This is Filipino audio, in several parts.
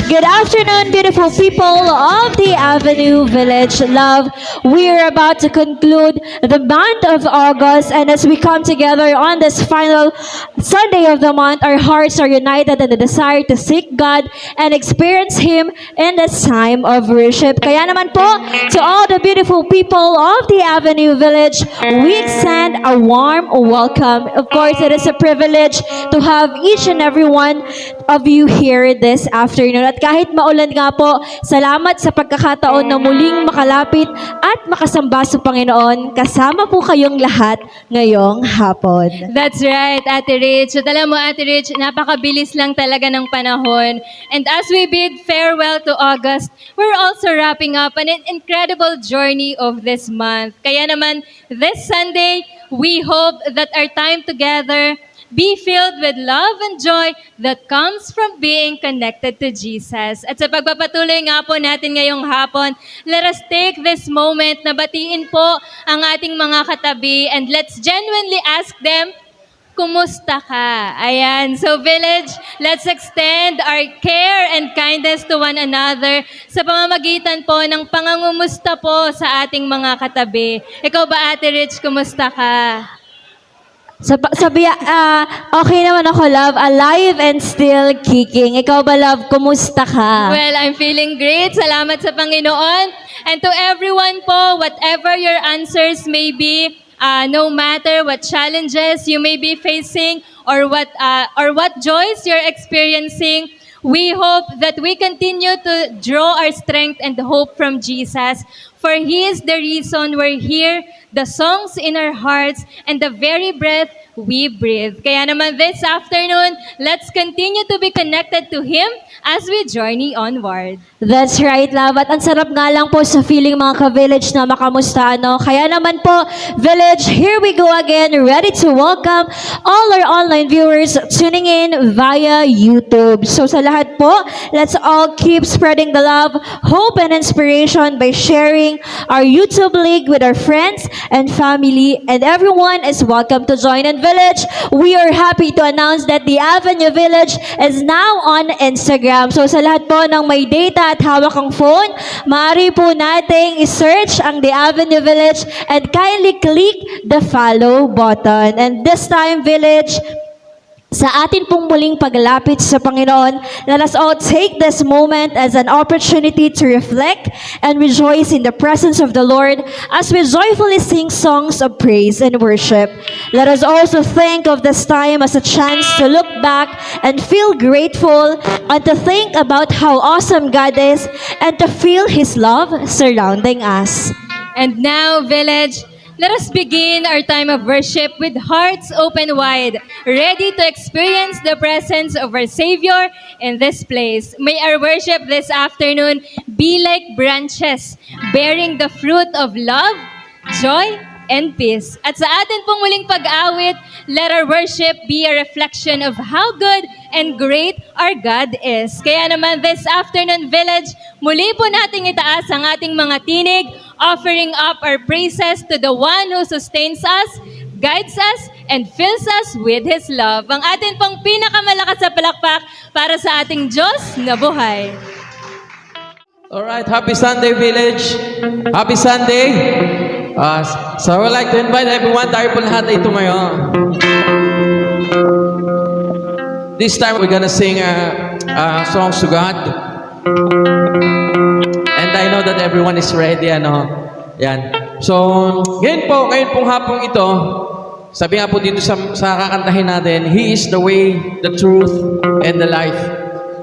Good afternoon, beautiful people of the Avenue Village Love. We are about to conclude the month of August, and as we come together on this final Sunday of the month, our hearts are united in the desire to seek God and experience Him in this time of worship. Kaya naman po, to all the beautiful people of the Avenue Village, we extend a warm welcome. Of course, it is a privilege to have each and every one of you here this afternoon. At kahit maulan nga po, salamat sa pagkakataon na muling makalapit at makasamba sa Panginoon. Kasama po kayong lahat ngayong hapon. That's right, Ate Rich. At alam mo, Ate Rich, napakabilis lang talaga ng panahon. And as we bid farewell to August, we're also wrapping up an incredible journey of this month. Kaya naman, this Sunday, we hope that our time together be filled with love and joy that comes from being connected to Jesus. At sa pagpapatuloy nga po natin ngayong hapon, let us take this moment na batiin po ang ating mga katabi and let's genuinely ask them, kumusta ka? Ayan. So Village, let's extend our care and kindness to one another sa pamamagitan po ng pangungumusta po sa ating mga katabi. Ikaw ba, Ate Rich, kumusta ka? Okay naman ako, love. Alive and still kicking. Ikaw ba, love? Kumusta ka? Well, I'm feeling great. Salamat sa Panginoon. And to everyone po, whatever your answers may be, no matter what challenges you may be facing or what joys you're experiencing, we hope that we continue to draw our strength and hope from Jesus. For He is the reason we're here, the songs in our hearts, and the very breath we breathe. Kaya naman this afternoon, let's continue to be connected to Him as we journey onward. That's right, love. At ang sarap nga lang po sa feeling mga ka-village na makamusta, ano? Kaya naman po, Village, here we go again, ready to welcome all our online viewers tuning in via YouTube. So sa lahat po, let's all keep spreading the love, hope, and inspiration by sharing our YouTube link with our friends and family. And everyone is welcome to join in, Village. We are happy to announce that the Avenue Village is now on Instagram. So sa lahat po ng may data at hawak ang phone, maaari po nating i-search ang The Avenue Village and kindly click the follow button. And this time, Village, sa atin pong muling paglapit sa Panginoon, let us all take this moment as an opportunity to reflect and rejoice in the presence of the Lord as we joyfully sing songs of praise and worship. Let us also think of this time as a chance to look back and feel grateful and to think about how awesome God is and to feel His love surrounding us. And now, Village, let us begin our time of worship with hearts open wide, ready to experience the presence of our Savior in this place. May our worship this afternoon be like branches bearing the fruit of love, joy, and peace. At sa atin pong muling pag-awit, let our worship be a reflection of how good and great our God is. Kaya naman this afternoon, Village, muli po nating itaas ang ating mga tinig, offering up our praises to the one who sustains us, guides us, and fills us with His love. Ang atin pong pinakamalakas sa palakpak para sa ating Diyos na buhay. Alright, happy Sunday, Village. Happy Sunday. So I would like to invite everyone, tayo po lahat ay tumayo. This time we're gonna sing songs to God. And I know that everyone is ready, ano? Yan. So, ngayon pong hapong ito, sabi nga po dito sa kakantahin natin, He is the way, the truth, and the life.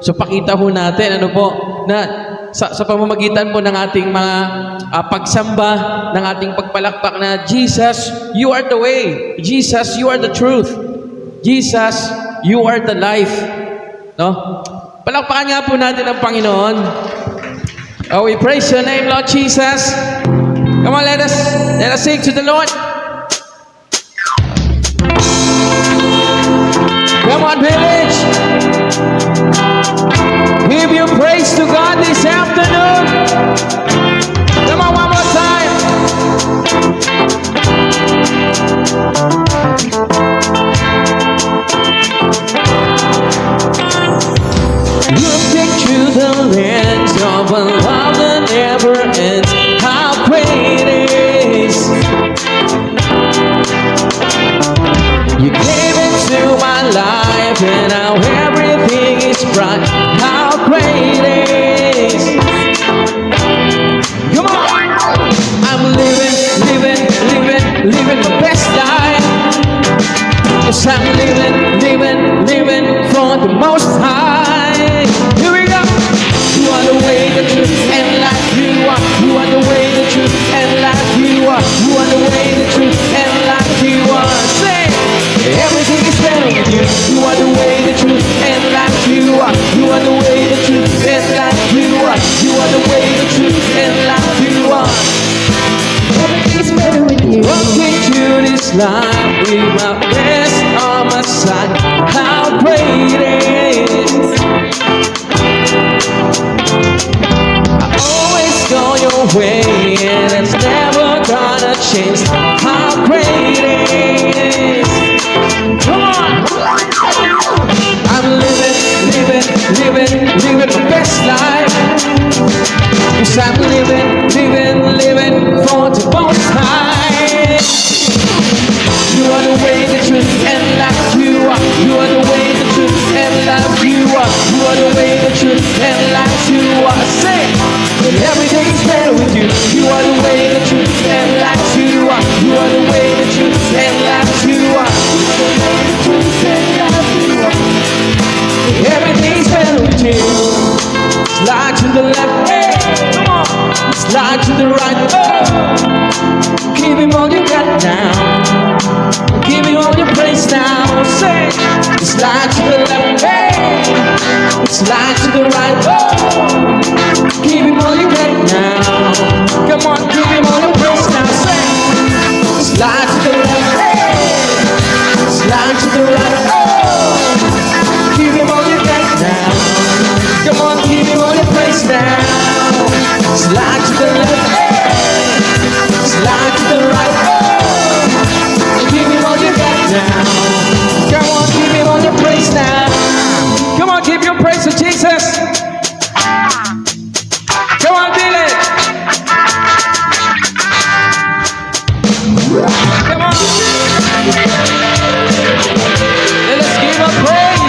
So, pakita ho natin, ano po, na sa pamamagitan po ng ating mga pagsamba, ng ating pagpalakpak na Jesus, you are the way. Jesus, you are the truth. Jesus, you are the life. No? Palakpakan nga po natin ang Panginoon. Oh, we praise your name, Lord Jesus. Come on, let us sing to the Lord. Come on, Village. Give you praise to God this afternoon. Come on, one more time. Looking through the of a love that never ends. How great it is. You came into my life and now everything is bright. How great it is. Come on! I'm living my best life. Yes, I'm living for the Most High. Here we go. You are the way, the truth, and life. You are the way, the truth, and life. You are the way, the truth, and life. You are. Say, everything is better with you. You are the way, the truth, and life. You are the way, the truth, and life. You are the way, the truth, and life. You are. Everything is better with you. Walking through this life with my best on my side. How great it is. I always go your way and it's never gonna change. How great it is. Come on. I'm living my best life. Yes, I'm living for the Most High. You are the way, the truth, and life. You are the way, the truth, and life. You are the way, the truth, and life. You are. Say, everything is better with you. You are the way, the truth, and life. You are the way, the truth, and life. You are the way, the truth, and life. You are. Everything is better with you. Slide to the left, hey, come on. Slide to the right, oh. Give him all you got now. Give him all your praise now. Say, slide to the left, hey. Slide to the right, oh. Give him all you got now. Come on, give him all your praise now. Say, slide to the left, hey. Slide to the right, oh. Give him all you got now. Come on, give him all your praise now. Slide to the left, hey. Slide to the right, oh. Give him all you got now. Come on, give him all your praise now. Come on, give your praise to Jesus. Come on, Village. Come on. Let us give him praise.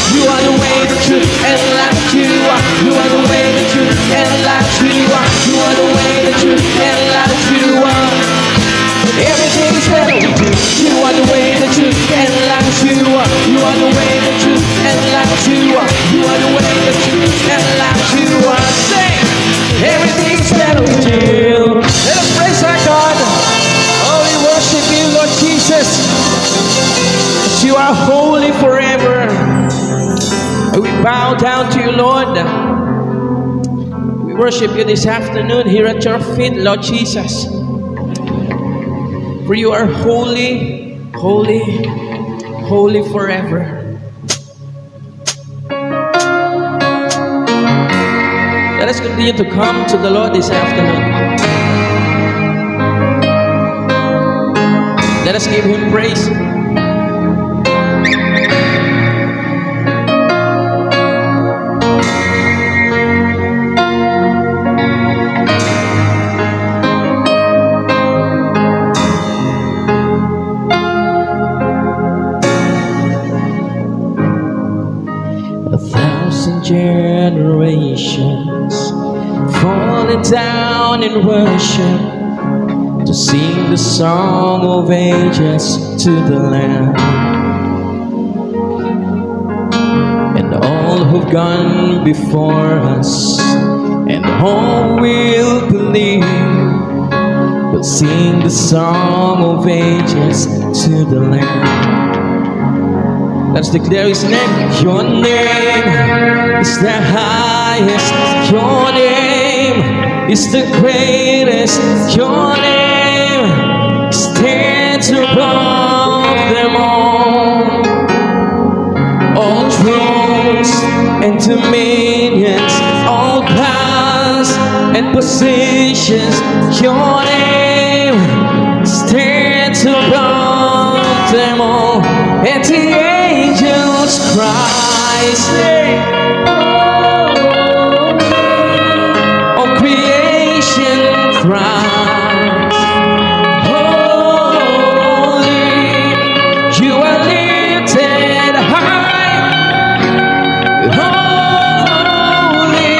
You are the way, the truth, and life. You are the way, the truth, and life. You are the way, the truth, and life. You are. Everything is better with you. You are the way, the truth, and life. You are the way, the truth, and life. You are the way, the truth, and life. You are. Say, everything is better with you. Let us praise our God. Oh, we worship you, Lord Jesus. You are holy forever. We bow down to you, Lord. We worship you this afternoon here at your feet, Lord Jesus. For you are holy, holy, holy forever. Let us continue to come to the Lord this afternoon. Let us give him praise. 1,000 generations falling down in worship to sing the song of ages to the Lamb. And all who've gone before us and all will believe will sing the song of ages to the Lamb. Let's declare his name. Your name is the highest. Your name is the greatest. Your name stands above them all. All thrones and dominions, all powers and positions. Your name stands above them all. And the angels Christ, sing. All creation cries, holy, you are lifted high, holy,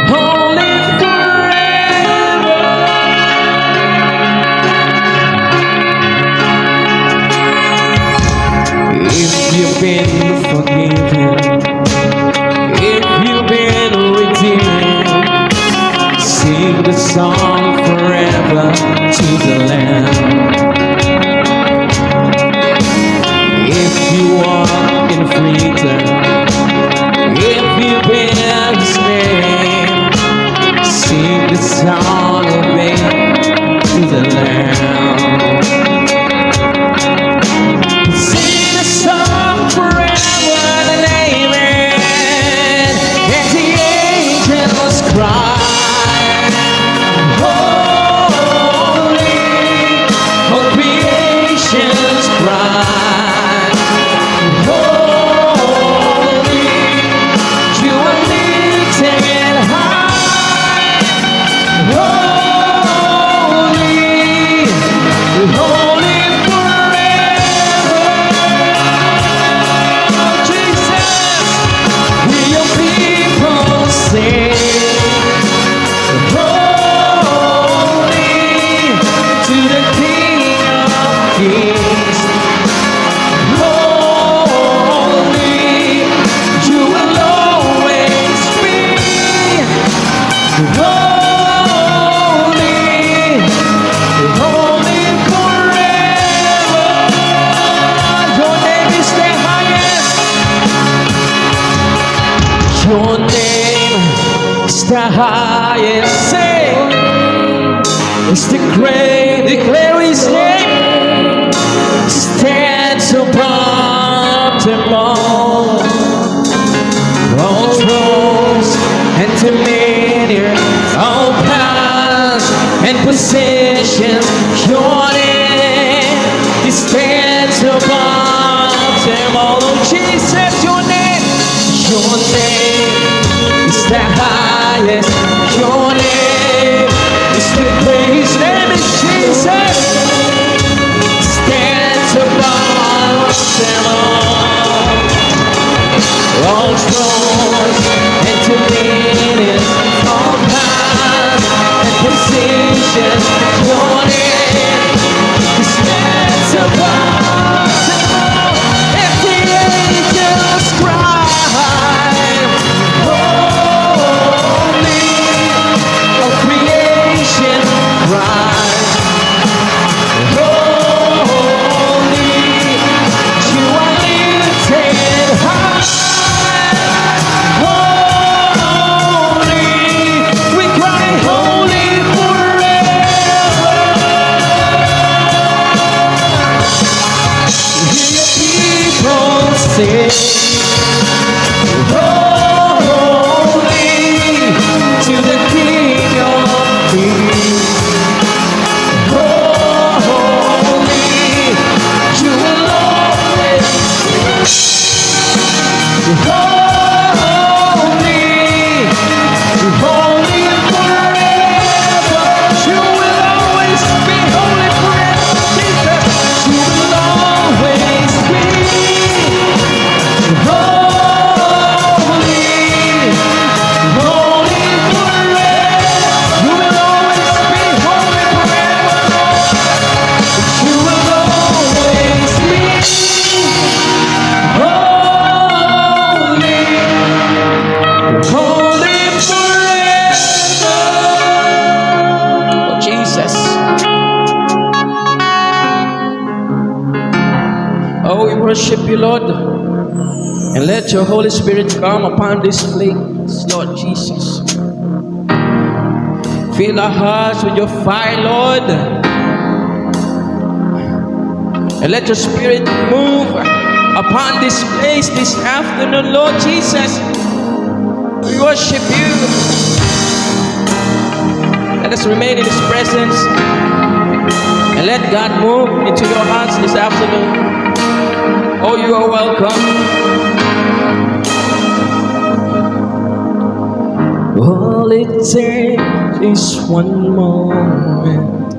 holy forever. If you've been forgiven, if you've been redeemed, sing the song forever to the Lamb. If you walk in freedom, if you bear His name, sing the song of faith to the Lamb. Sing the song forever and amen. And the angels cry, holy, all creation's cry, holy, you are lifted high, holy, holy forever. Jesus, will your people sing, holy to the King of Kings, holy, you will always be, holy, holy forever. Your name is the highest. Your name is the highest. Say, it's the great, declare His name stands above them all thrones and dominions, all powers and positions. Your name He stands above them all. Oh, Jesus, your name is the highest. Your name is the great. His name is Jesus. Stands above them all thrones and dominions, all powers and positions. Your name stands above them all. And the angels cry, holy, all creation cries, holy, you are lifted high, holy, we cry holy forever. Hear your people sing, holy to the King of Kings, holy, you will always be, holy, holy forever. You will always be holy forever. Jesus, you will always be holy, holy forever. You will always be holy forever. You will always be holy, holy forever. Oh, Jesus. Oh, we worship you, Lord. And let your Holy Spirit come upon this place, Lord Jesus. Fill our hearts with your fire, Lord. And let your Spirit move upon this place this afternoon, Lord Jesus. We worship you. Let us remain in His presence. And let God move into your hearts this afternoon. Oh, you are welcome. All it takes is one moment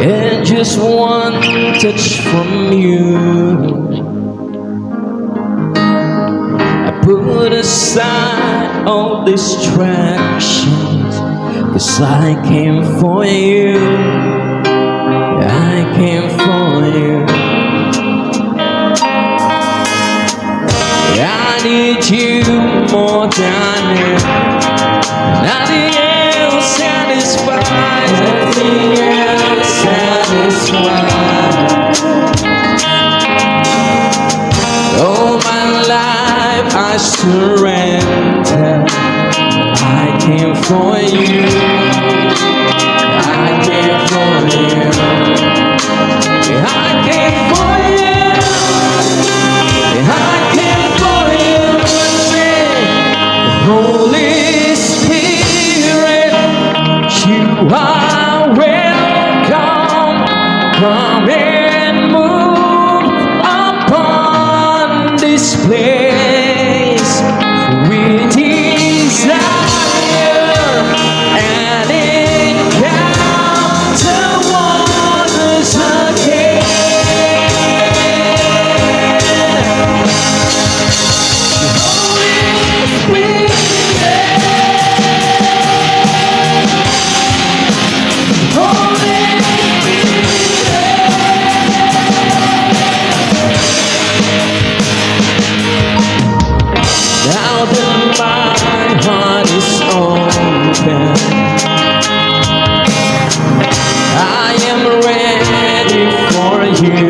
and just one touch from you. I put aside all distractions, 'cause I came for you. I came for you. I need you more than nothing else satisfies. Nothing else satisfies. Oh, my life I surrender. I came for you. I came for you. I came for you. I came for you. Say, Holy Spirit, you are welcome. Come and move upon this place. We desire an encounter once again. Now that my heart is open, I am ready for you.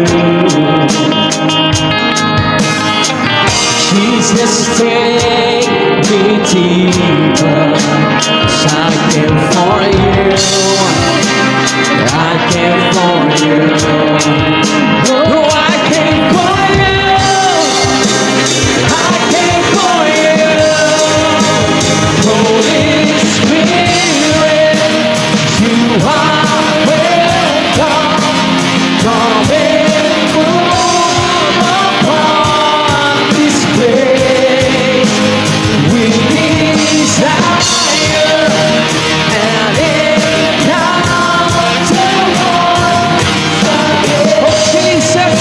Jesus, take me deeper, 'cause I came for you. I came for you. Oh, I came for you. I came for you. Holy Spirit, you are welcome. Come and move upon this place. We desire an encounter once again. Oh, Jesus.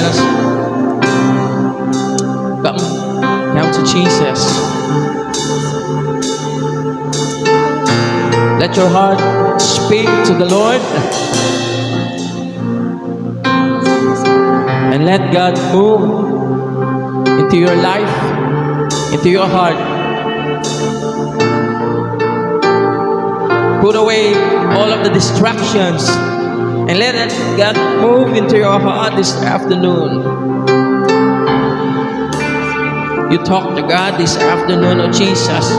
Let us come to Jesus. Let your heart speak to the Lord. And let God move into your life, into your heart. Put away all of the distractions and let God move into your heart this afternoon. You talk to God this afternoon, oh Jesus.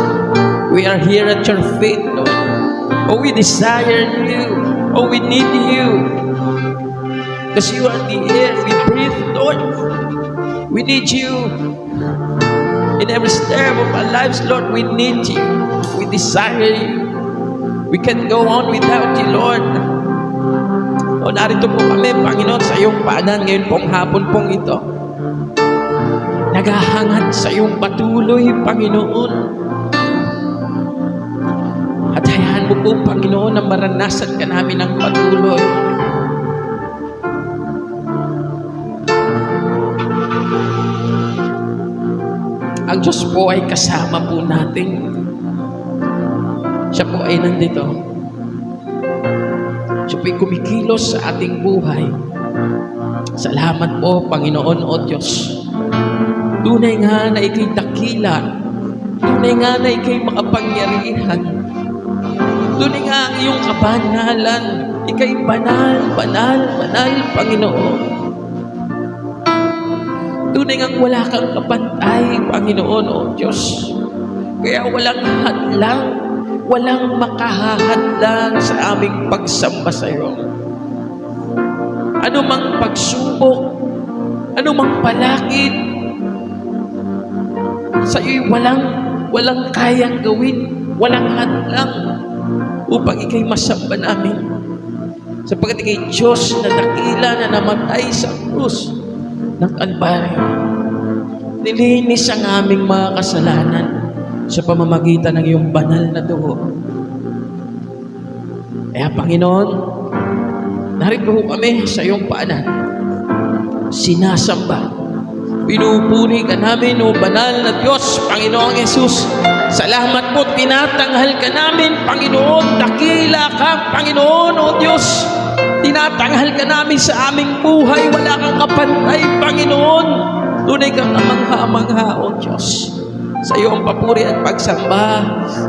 We are here at your feet, Lord. Oh, we desire you. Oh, we need you. Because you are the air we breathe, Lord. We need you. In every step of our lives, Lord, we need you. We desire you. We can't go on without you, Lord. O, narito po kami, Panginoon, sa iyong paanan ngayon pong hapon pong ito. Naghahangad sa iyong patuloy, Panginoon. At hayaan mo po, Panginoon, na maranasan ka namin ng patuloy. Ang Diyos po ay kasama po natin. Siya po ay nandito. Siya po ay kumikilos sa ating buhay. Salamat po, Panginoon o Diyos. Tunay nga na ikay dakila. Tunay nga na ikay makapangyarihan. Tunay nga ang iyong kabanalan. Ikay banal, banal, banal, Panginoon. Tunay nga wala kang kapantay, Panginoon o Diyos. Kaya walang hadlang, walang makahahadlang sa aming pagsamba sa iyo. Ano mang pagsubok, ano mang palakid, sa iyo walang kayang gawin, walang hadlang upang ikay masamba namin. Sapagkat ikay Diyos na dakila na namatay sa krus ng Kalbaryo. Nilinis ang aming mga kasalanan sa pamamagitan ng iyong banal na dugo. Kaya Panginoon, narito kami sa iyong paanan. Sinasamba. Pinupuri ka namin, o banal na Diyos, Panginoong Yesus. Salamat po, tinatanghal ka namin, Panginoon. Dakila ka, Panginoon, o Diyos. Tinatanghal ka namin sa aming buhay. Wala kang kapantay, Panginoon. Tunay kang amangha-amangha, o Diyos. Sa iyo ang papuri at pagsamba,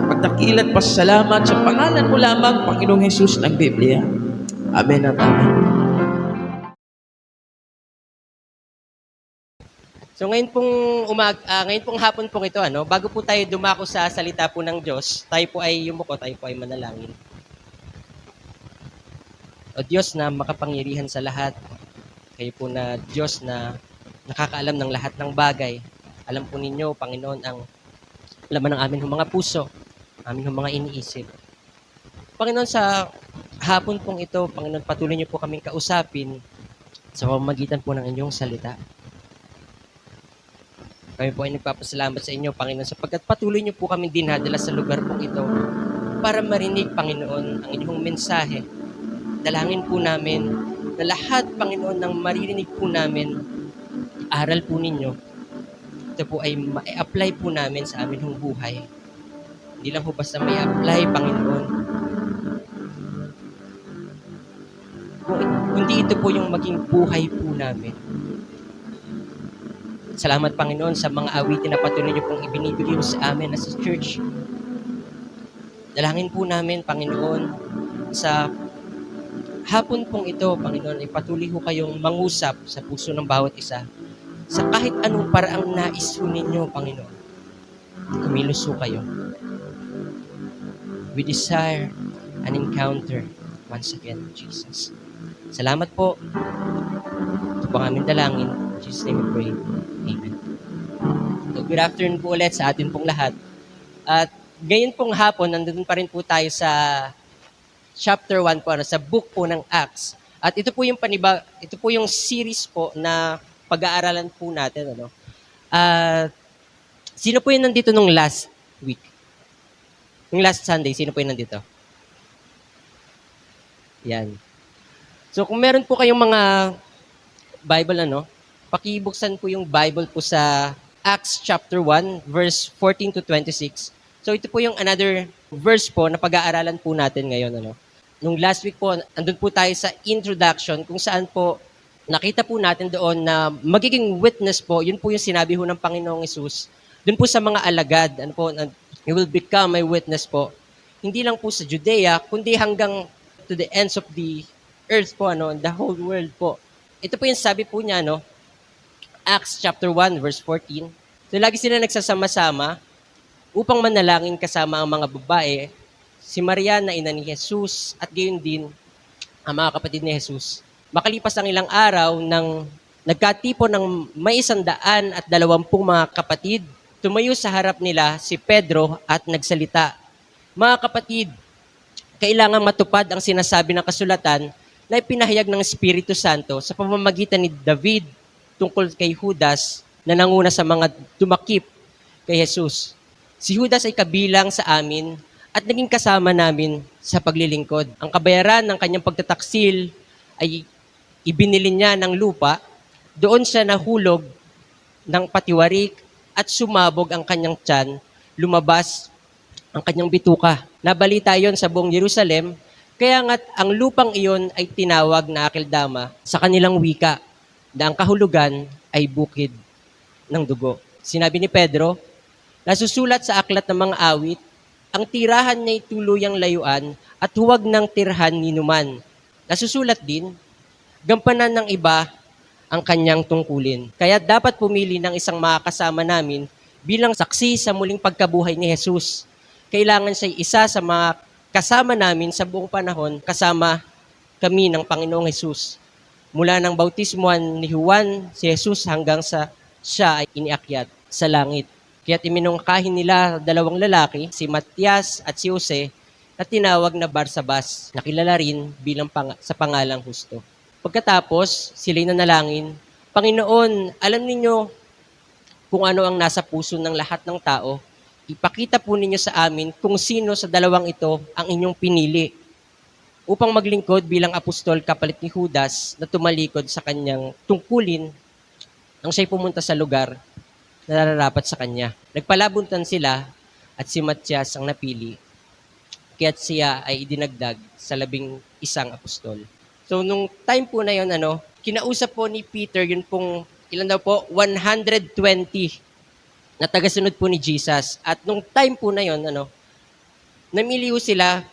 pagdakil at pasalamat sa pangalan mo lamang, Panginoong Jesus ng Biblia. Amen at amen. So ngayon pong hapon pong ito, bago po tayo dumako sa salita po ng Diyos, tayo po ay yumuko, tayo po ay manalangin. O Diyos na makapangyarihan sa lahat, kayo po na Diyos na nakakaalam ng lahat ng bagay. Alam po ninyo, Panginoon, ang laman ng aming mga puso, aming mga iniisip. Panginoon, sa hapon pong ito, Panginoon, patuloy niyo po kaming kausapin sa pamamagitan po ng inyong salita. Kami po ay nagpapasalamat sa inyo, Panginoon, sapagkat patuloy niyo po kami dinadala sa lugar pong ito para marinig, Panginoon, ang inyong mensahe. Dalangin po namin na lahat, Panginoon, ng maririnig po namin, aral po ninyo, ito po ay ma-apply po namin sa aming buhay. Hindi lang po basta may apply, Panginoon. Kundi ito po yung maging buhay po namin. Salamat, Panginoon, sa mga awitin na patuloy niyo pong ibinibigay sa amin as a church. Dalangin po namin, Panginoon, sa hapon pong ito, Panginoon, ay patuloy ho kayong mangusap sa puso ng bawat isa. Sa kahit anong paraang nais ho ninyo, Panginoon, kumilos ho kayo. We desire an encounter once again, Jesus. Salamat po. Ito po ang aming dalangin. In Jesus' name we pray. Amen. So, good afternoon po ulit sa atin pong lahat. At ngayon pong hapon, nandun pa rin po tayo sa chapter 1 po, sa book po ng Acts. At ito po yung series po na pag-aaralan po natin. Sino po yung nandito nung last week? Yung last Sunday, sino po yung nandito? Yan. So kung meron po kayong mga Bible, pakibuksan po yung Bible po sa Acts chapter 1, verse 14 to 26. So ito po yung another verse po na pag-aaralan po natin ngayon. Nung last week po, andun po tayo sa introduction kung saan po nakita po natin doon na magiging witness po, yun po yung sinabi ho ng Panginoong Hesus. Doon po sa mga alagad, you will become my witness po. Hindi lang po sa Judea, kundi hanggang to the ends of the earth po, the whole world po. Ito po yung sabi po niya, Acts chapter 1, verse 14. So lagi sila nagsasama-sama upang manalangin kasama ang mga babae, si Maria na ina ni Jesus at gayon din ang mga kapatid ni Jesus. Makalipas ang ilang araw nang nagkatipon ng may 120 mga kapatid, tumayo sa harap nila si Pedro at nagsalita, "Mga kapatid, kailangan matupad ang sinasabi ng kasulatan na ipinahayag ng Espiritu Santo sa pamamagitan ni David tungkol kay Judas na nanguna sa mga tumakip kay Jesus. Si Judas ay kabilang sa amin at naging kasama namin sa paglilingkod. Ang kabayaran ng kanyang pagtataksil ay ibinili niya ng lupa, doon siya nahulog ng patiwarik at sumabog ang kanyang tiyan, lumabas ang kanyang bituka. Nabalita yon sa buong Jerusalem, kaya nga't ang lupang iyon ay tinawag na Akeldama sa kanilang wika, na ang kahulugan ay bukid ng dugo." Sinabi ni Pedro, nasusulat sa aklat ng mga awit, "Ang tirahan niya'y tuluyang layuan at huwag ng tirhan ninuman." Nasusulat din, "Gampanan ng iba ang kanyang tungkulin." Kaya dapat pumili ng isang makakasama namin bilang saksi sa muling pagkabuhay ni Jesus. Kailangan siya'y isa sa mga kasama namin sa buong panahon, kasama kami ng Panginoong Jesus. Mula ng bautismuhan ni Juan, si Jesus hanggang sa siya ay iniakyat sa langit. Kaya't iminungkahin nila 2 lalaki, si Matias at si Jose, na tinawag na Barsabas, na kilala rin bilang sa pangalang Husto. Pagkatapos, sila'y nanalangin, "Panginoon, alam ninyo kung ano ang nasa puso ng lahat ng tao. Ipakita po ninyo sa amin kung sino sa 2 ito ang inyong pinili upang maglingkod bilang apostol kapalit ni Judas na tumalikod sa kanyang tungkulin nang siya'y pumunta sa lugar na nararapat sa kanya." Nagpalabuntan sila at si Matias ang napili, kaya't siya ay idinagdag sa 11 apostol. So, nung time po na yun, kinausap po ni Peter, yun pong, ilan daw po? 120 na tagasunod po ni Jesus. At nung time po na yun, namili po sila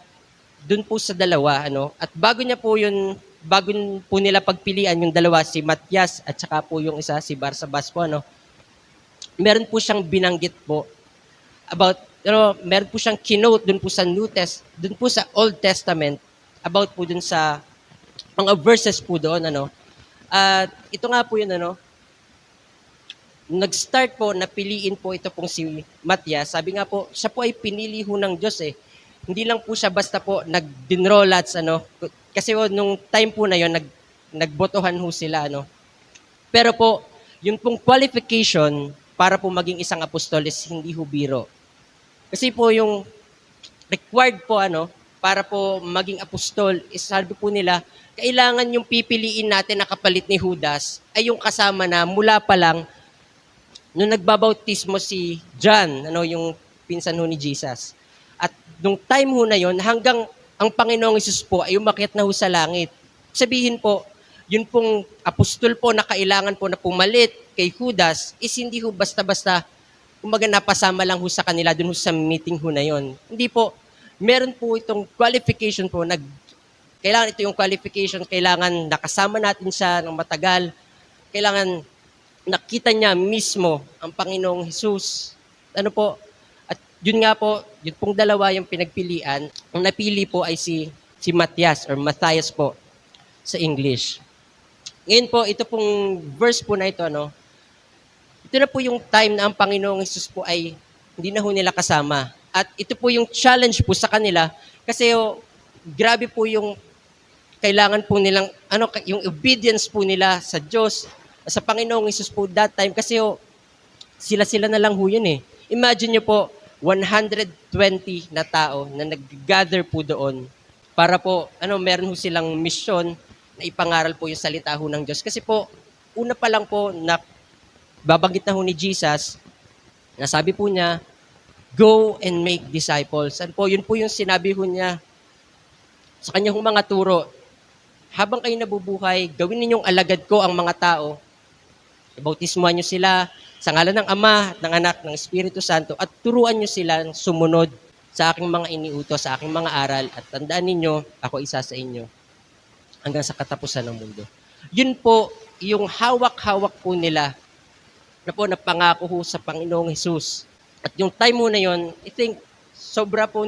dun po sa 2, at bago po nila pagpilian yung 2, si Matias at saka po yung isa, si Barsabas po, meron po siyang binanggit po about, meron po siyang kinote dun po sa dun po sa Old Testament, about po dun sa mga verses po doon, At ito nga po yun, nag-start po, napiliin po ito pong si Matias. Sabi nga po, siya po ay pinili ho ng Diyos eh. Hindi lang po siya basta po nag-dinrolats, Kasi nung time po na yun, nagbotohan ho sila, Pero po, yung pong qualification para po maging isang apostol is hindi ho biro. Kasi po yung required po, para po maging apostol, is sabi po nila, kailangan yung pipiliin natin na kapalit ni Judas ay yung kasama na mula pa lang nung nagbabautismo si John, yung pinsan ho ni Jesus. At nung time ho na yon, hanggang ang Panginoong Hesus po ay umakyat na ho sa langit. Sabihin po, yun pong apostol po na kailangan po na pumalit kay Judas is hindi ho basta-basta umaga napasama lang ho sa kanila dun ho sa meeting ho na yon. Hindi po, meron po itong qualification po, kailangan ito yung qualification, kailangan nakasama natin siya ng matagal, kailangan nakita niya mismo ang Panginoong Hesus. At yun nga po, yun pong 2 yung pinagpilian. Ang napili po ay si Matias or Matthias po sa English. Ngayon po, ito pong verse po na ito, ito na po yung time na ang Panginoong Hesus po ay hindi na ho nila kasama. At ito po yung challenge po sa kanila kasi grabe po yung kailangan po nilang, yung obedience po nila sa Diyos, sa Panginoong Hesus po that time kasi sila-sila na lang ho yun eh. Imagine nyo po, 120 na tao na nag-gather po doon para po, meron ho silang mission na ipangaral po yung salita ho ng Diyos. Kasi po, una pa lang po na babanggit na ho ni Jesus, na sabi po niya, go and make disciples. Ano po, yun po yung sinabi ho niya sa kanyang mga turo. Habang kayo nabubuhay, gawin ninyong alagad ko ang mga tao. Ibautismuhan niyo sila sa ngalan ng Ama, ng Anak, ng Espiritu Santo, at turuan niyo sila sumunod sa aking mga iniutos, sa aking mga aral, at tandaan ninyo, ako isa sa inyo hanggang sa katapusan ng mundo. Yun po, yung hawak-hawak po nila na po napangako ho sa Panginoong Hesus. At yung time mo na yon, I think, sobra po,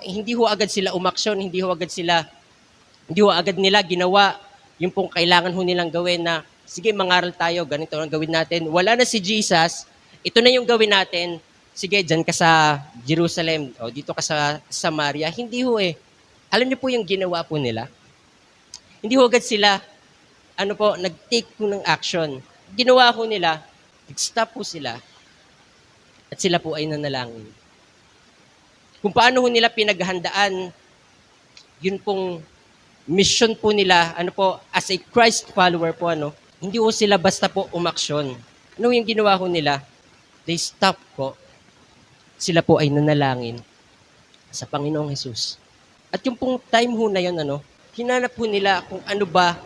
hindi ho agad sila umaksyon, hindi ho agad nila ginawa yung pong kailangan ho nilang gawin na, sige, mangaral tayo, ganito ang gawin natin. Wala na si Jesus, ito na yung gawin natin. Sige, dyan ka sa Jerusalem, o dito ka sa Samaria. Hindi ho eh. Alam niyo po yung ginawa po nila? Hindi ho agad sila, nag-take po ng action. Ginawa ho nila, nag-stop po sila, at sila po ay nanalangin. Kung paano ho nila pinaghandaan, yun pong mission po nila, as a Christ follower po, hindi ho sila basta po umaksyon. Ano yung ginawa ho nila? They stop po. Sila po ay nanalangin sa Panginoong Hesus. At yung pong time ho na yun, hinanap ho nila kung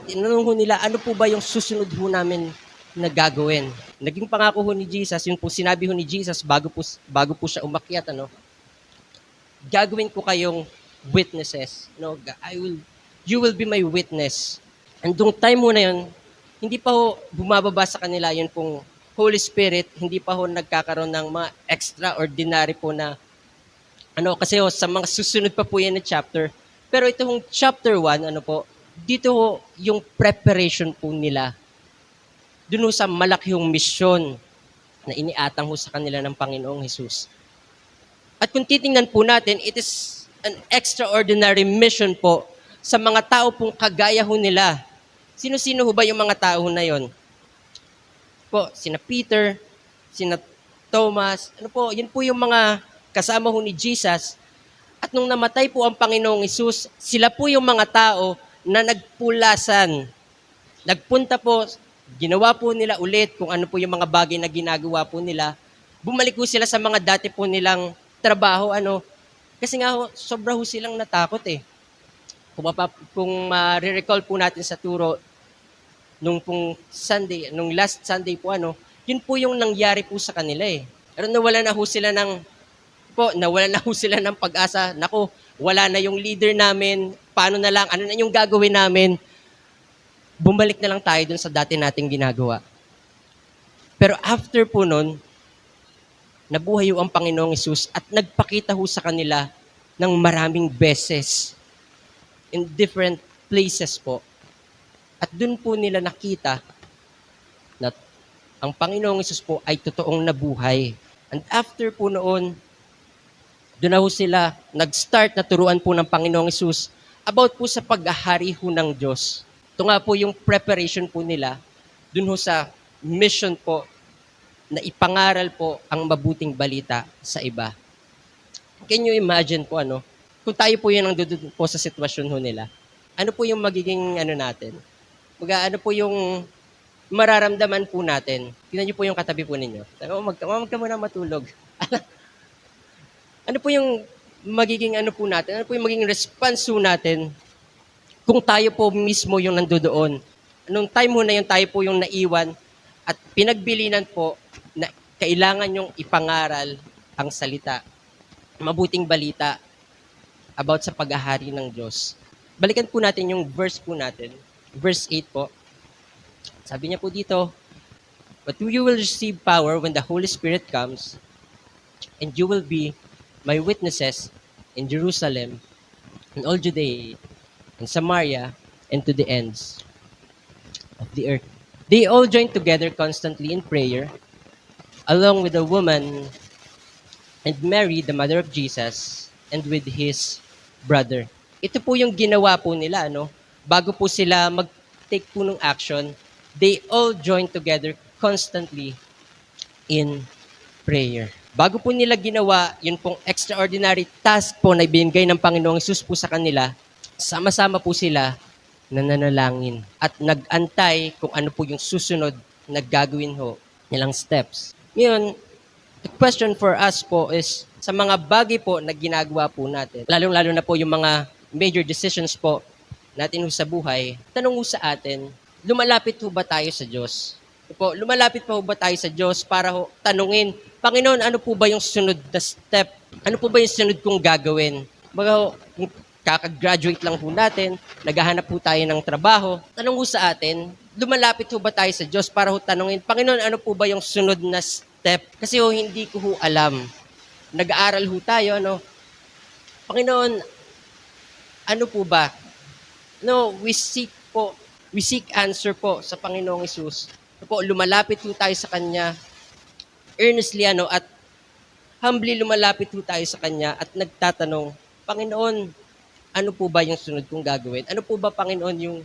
tinanong ho nila, ano po ba yung susunod ho namin na gagawin. Naging pangako ho ni Jesus, yun po sinabi ho ni Jesus bago po siya umakyat, gagawin ko kayong witnesses. You will be my witness. And dung time mo na yun, hindi pa ho bumababa sa kanila yun pong Holy Spirit, hindi pa ho nagkakaroon ng mga extraordinary po na, kasi ho, sa mga susunod pa po yan na chapter. Pero ito hong chapter 1, dito ho yung preparation po nila. Doon ho sa malaki hong misyon na iniatang ho sa kanila ng Panginoong Hesus. At kung titingnan po natin, it is an extraordinary mission po sa mga tao pong kagaya ho nila. Sino-sino ho ba yung mga tao na yon? Sina Peter, sina Thomas, yun po yung mga kasama ho ni Jesus. At nung namatay po ang Panginoong Hesus, sila po yung mga tao na nagpulasan. Nagpunta po, ginawa po nila ulit kung ano po yung mga bagay na ginagawa po nila. Bumalik po sila sa mga dati po nilang trabaho, kasi nga ho, sobra ho silang natakot eh. Kung ma-recall po natin sa turo, nung last Sunday po, yun po yung nangyari po sa kanila eh. Pero nawala na ho sila ng pag-asa. Nako, wala na yung leader namin, paano na lang, ano na yung gagawin namin? Bumalik na lang tayo dun sa dati nating ginagawa. Pero after po nun, nabuhay ho ang Panginoong Hesus at nagpakita ho sa kanila ng maraming beses in different places po. At dun po nila nakita na ang Panginoong Hesus po ay totoong nabuhay. And after po noon, doon na ho sila nag-start na turuan po ng Panginoong Hesus about po sa paghahari ho ng Diyos. Ito nga po yung preparation po nila doon ho sa mission po na ipangaral po ang mabuting balita sa iba. Can you imagine po kung tayo po yun ang dudun po sa sitwasyon ho nila, ano po yung magiging natin? Ano po yung mararamdaman po natin? Tingnan niyo po yung katabi po ninyo. Huwag ka muna matulog. Ano po yung magiging po natin? Ano po yung magiging response po natin kung tayo po mismo yung nandoon? Anong time ho na yun tayo po yung naiwan at pinagbilinan po na kailangan yung ipangaral ang salita, mabuting balita about sa paghahari ng Diyos. Balikan po natin yung verse po natin. Verse 8 po. Sabi niya po dito, but you will receive power when the Holy Spirit comes, and you will be my witnesses in Jerusalem, in all Judea, in Samaria, and to the ends of the earth. They all joined together constantly in prayer, along with the woman and Mary, the mother of Jesus, and with his brother. Ito po yung ginawa po nila, bago po sila mag-take po ng action, they all joined together constantly in prayer. Bago po nila ginawa, yun pong extraordinary task po na ibinigay ng Panginoong Hesus po sa kanila, sama-sama po sila nananalangin at nag-antay kung ano po yung susunod na gagawin ho nilang steps. Ngayon, the question for us po is, sa mga bagay po na ginagawa po natin, lalong-lalo na po yung mga major decisions po natin ho sa buhay, tanong ho sa atin, lumalapit ho ba tayo sa Diyos? Po, lumalapit pa ho ba tayo sa Diyos para ho tanungin, Panginoon, ano po ba yung sunod na step? Ano po ba yung sunod kong gagawin? Baga ho, kung kakagraduate lang po natin, naghahanap po tayo ng trabaho, tanong ho sa atin, lumalapit ho ba tayo sa Diyos para ho tanungin, Panginoon, ano po ba yung sunod na step? Kasi ho, hindi ko ho alam. Nag-aaral ho tayo, ano? Panginoon, ano po ba? No, we seek answer po sa Panginoong Hesus. Po, lumalapit po tayo sa Kanya, earnestly, at humbly lumalapit po tayo sa Kanya at nagtatanong, Panginoon, ano po ba yung sunod kong gagawin? Ano po ba, Panginoon, yung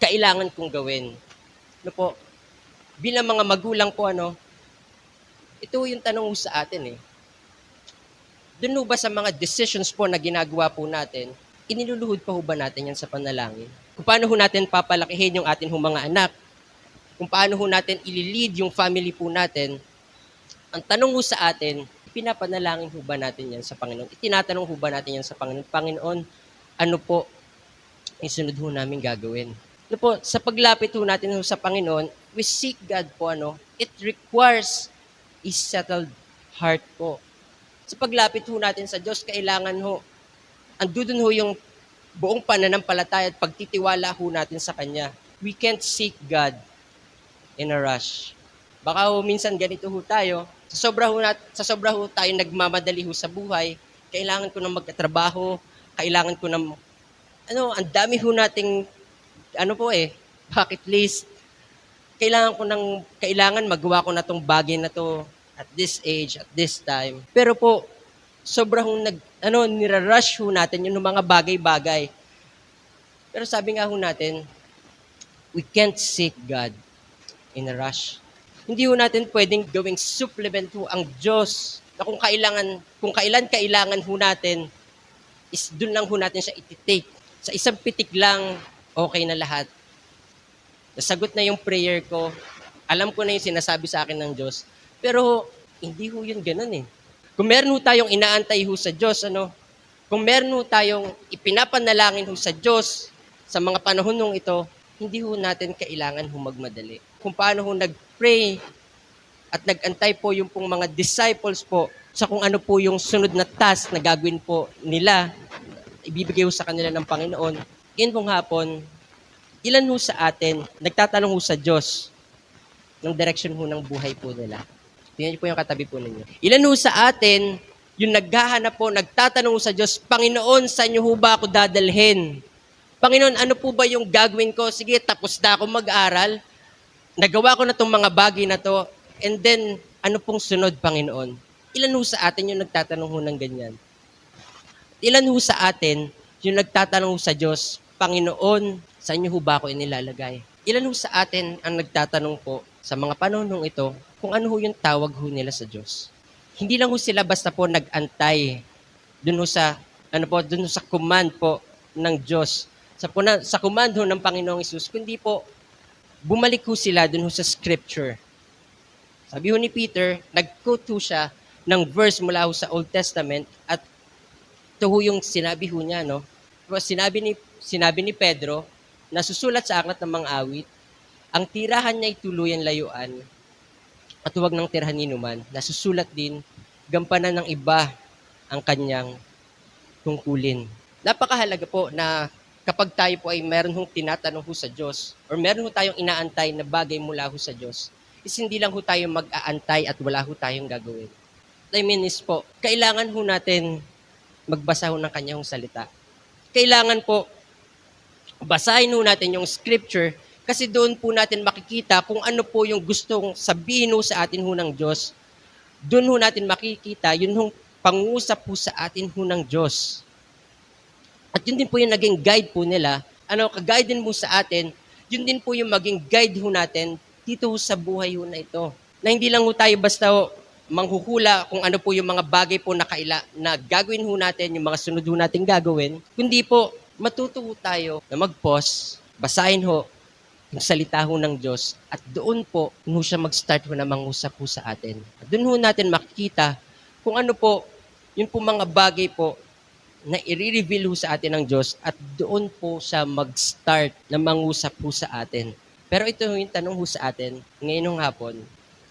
kailangan kong gawin? Ano po, bilang mga magulang po, ito yung tanong sa atin Doon ba sa mga decisions po na ginagawa po natin, iniluluhod pa ho ba natin yan sa panalangin? Kung paano ho natin papalakihin yung atin mga anak? Kung paano ho natin ililid yung family po natin? Ang tanong ho sa atin, pinapanalangin ho ba natin yan sa Panginoon? Itinatanong ho ba natin yan sa Panginoon? Panginoon, ano po yung sunod ho namin gagawin? Ano po, sa paglapit ho natin ho sa Panginoon, we seek God po, it requires a settled heart po. Sa paglapit ho natin sa Diyos, kailangan ho, andun ho yung buong pananampalataya at pagtitiwala ho natin sa Kanya. We can't seek God in a rush. Baka ho, minsan ganito ho tayo, sa sobra ho tayo nagmamadali ho sa buhay, kailangan ko ng magkatrabaho, kailangan ko ng, ang dami ho nating, bucket list. Kailangan magawa ko na tong bagay na to at this age, at this time. Pero po, sobrang nirarush ho natin yung mga bagay-bagay. Pero sabi nga ho natin, we can't seek God in a rush. Hindi ho natin pwedeng gawing supplement ho ang Diyos na kung kailan kailangan ho natin, is doon lang ho natin siya ititake. Sa isang pitik lang, okay na lahat. Nasagot na yung prayer ko, alam ko na yung sinasabi sa akin ng Diyos, pero hindi ho yun ganun Kung meron ho tayong inaantay ho sa Diyos, kung meron ho tayong ipinapanalangin ho sa Diyos sa mga panahon nung ito, hindi ho natin kailangan ho magmadali. Kung paano ho nag-pray at nag-antay po yung pong mga disciples po sa kung ano po yung sunod na task na gagawin po nila, ibibigay ho sa kanila ng Panginoon. Yun pong hapon, ilan ho sa atin nagtatanong ho sa Diyos ng direction ho ng buhay po nila? Tingnan niyo po yung katabi po ninyo. Ilan ho sa atin yung naghahanap po, nagtatanong sa Diyos, Panginoon, saan niyo ho ba ako dadalhin? Panginoon, ano po ba yung gagawin ko? Sige, tapos na ako mag-aral. Nagawa ko na itong mga bagay na to. And then, ano pong sunod, Panginoon? Ilan ho sa atin yung nagtatanong ho ng ganyan? Ilan ho sa atin yung nagtatanong ho sa Diyos, Panginoon, saan niyo ho ba ako inilalagay? Ilan ho sa atin ang nagtatanong po sa mga panahon ito kung ano ho yung tawag ho nila sa Diyos? Hindi lang ho sila basta po nag-antay dun ho sa command po ng Diyos. Sa command ho ng Panginoong Hesus, kundi po bumalik ho sila dun ho sa scripture. Sabi ho ni Peter, nag-quote ho siya ng verse mula ho sa Old Testament at ito ho yung sinabi ho niya, Sinabi ni Pedro, na susulat sa aklat ng mga awit, ang tirahan niya ay tuluyan layuan at huwag ng tirhanin man. Nasusulat din, gampanan ng iba ang kanyang tungkulin. Napakahalaga po na kapag tayo po ay meron hong tinatanong ho sa Diyos or meron ho tayong inaantay na bagay mula ho sa Diyos, is hindi lang ho tayo mag-aantay at wala ho tayong gagawin. I mean is po, kailangan ho natin magbasa ho ng kanyang salita. Kailangan po, basahin ho natin yung scripture kasi doon po natin makikita kung ano po yung gustong sabihin ho sa atin ho ng Diyos. Doon ho natin makikita yun hong pangusap po sa atin ho ng Diyos. At yun din po yung naging guide po nila. Kag-guide din mo sa atin, yun din po yung maging guide ho natin dito ho sa buhay ho na ito. Na hindi lang ho tayo basta manghuhula kung ano po yung mga bagay po na gagawin ho natin, yung mga sunod ho natin gagawin, kundi po matuto ho tayo na mag-pause, basahin ho yung salita ho ng Diyos at doon po, doon ho siya mag-start ho na mangusap ho sa atin. At doon ho natin makikita kung ano po, yun po mga bagay po na i-reveal ho sa atin ng Diyos at doon po siya mag-start na mangusap ho sa atin. Pero ito ho yung tanong ho sa atin ngayon ng hapon.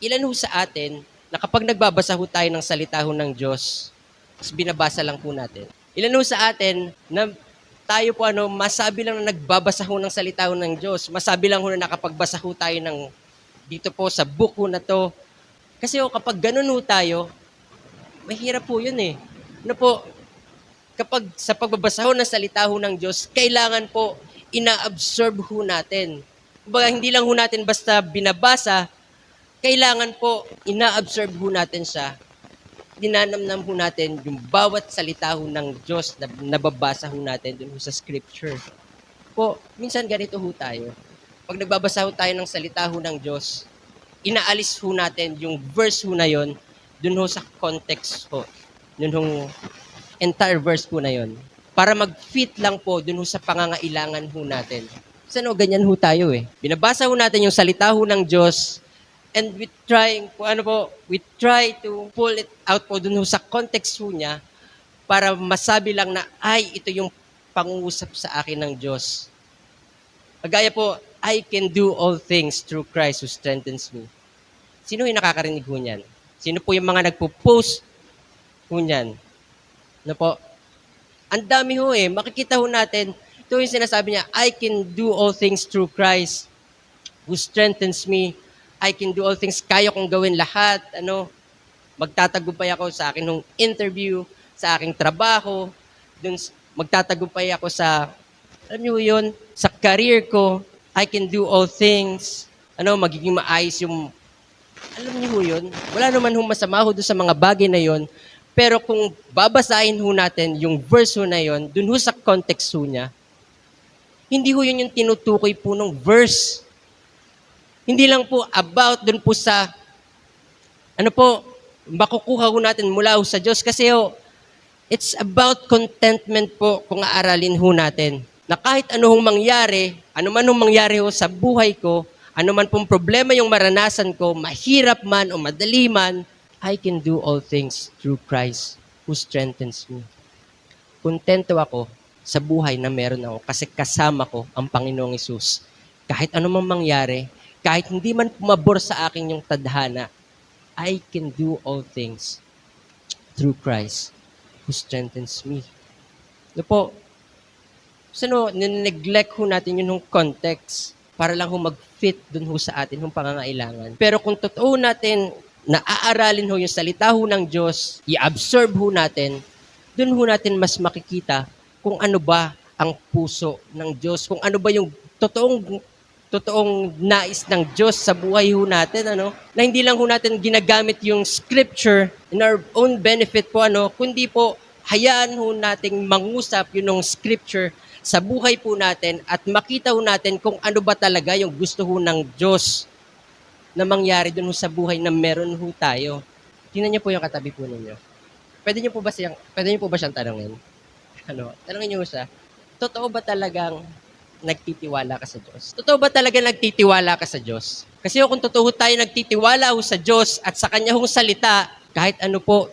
Ilan ho sa atin na kapag nagbabasa ho tayo ng salita ho ng Diyos, tapos binabasa lang po natin. Ilan ho sa atin na tayo po masabi lang na nagbabasa ho ng salita ho ng Diyos. Masabi lang ho na nakapagbasa ho tayo ng dito po sa book ho na to. Kasi ho, kapag ganun ho tayo, mahirap po yun eh. Ano po, kapag sa pagbabasa ho ng salita ho ng Diyos, kailangan po ina-absorb ho natin. Kumbaga, hindi lang ho natin basta binabasa, kailangan po ina-absorb ho natin siya. Dinanamnam ho natin yung bawat salita ho ng Diyos na nababasa ho natin dun ho sa scripture. Po, minsan ganito ho tayo. Pag nagbabasa ho tayo ng salita ho ng Diyos, inaalis ho natin yung verse ho na yon dun ho sa context ho. Dun ho entire verse po na yon. Para mag-fit lang po dun ho sa pangangailangan ho natin. Kasi ganyan ho tayo eh. Binabasa ho natin yung salita ho ng Diyos, and we try to pull it out po dun sa context po niya para masabi lang na, ay, ito yung pangungusap sa akin ng Diyos. Kagaya po, I can do all things through Christ who strengthens me. Sino yung nakakarinig ho niyan? Sino po yung mga nagpo-post ho niyan? Ano po? Ang dami ho eh. Makikita ho natin, ito yung sinasabi niya, I can do all things through Christ who strengthens me. I can do all things, kaya kong gawin lahat, magtatagumpay ako sa akin nung interview, sa aking trabaho, magtatagumpay ako sa, alam niyo yun, sa career ko, I can do all things, magiging maayos yung, alam niyo yun, wala naman hong masama ho doon sa mga bagay na yun, pero kung babasahin ho natin yung verse ho na yun, dun ho sa context ho niya, hindi ho yun yung tinutukoy po ng verse. Hindi lang po about dun po sa, makukuha ho natin mula ho sa Diyos. Kasi it's about contentment po kung aaralin ho natin. Na kahit ano hong mangyari, ano man hong mangyari ho sa buhay ko, ano man pong problema yung maranasan ko, mahirap man o madali man, I can do all things through Christ who strengthens me. Kontento ako sa buhay na meron ako kasi kasama ko ang Panginoong Hesus. Kahit ano mang mangyari, kahit hindi man pumabor sa akin yung tadhana, I can do all things through Christ who strengthens me. Po, nineglect ho natin yung context para lang ho mag-fit dun ho sa atin yung pangangailangan. Pero kung totoo natin na aaralin ho yung salita ho ng Diyos, i-absorb ho natin, dun ho natin mas makikita kung ano ba ang puso ng Diyos, kung ano ba yung totoong nais ng Diyos sa buhay ho natin, na hindi lang ho natin ginagamit yung scripture in our own benefit po, kundi po hayaan ho nating mangusap yung scripture sa buhay po natin at makita ho natin kung ano ba talaga yung gusto ho ng Diyos na mangyari dun ho sa buhay na meron ho tayo. Tingnan niyo po yung katabi po ninyo. Pwede niyo po ba siyang tanungin? Tanungin niyo siya, totoo ba talagang nagtitiwala ka sa Diyos? Totoo ba talaga nagtitiwala ka sa Diyos? Kasi kung totoo tayo nagtitiwala ho sa Diyos at sa Kanya hong salita, kahit ano po,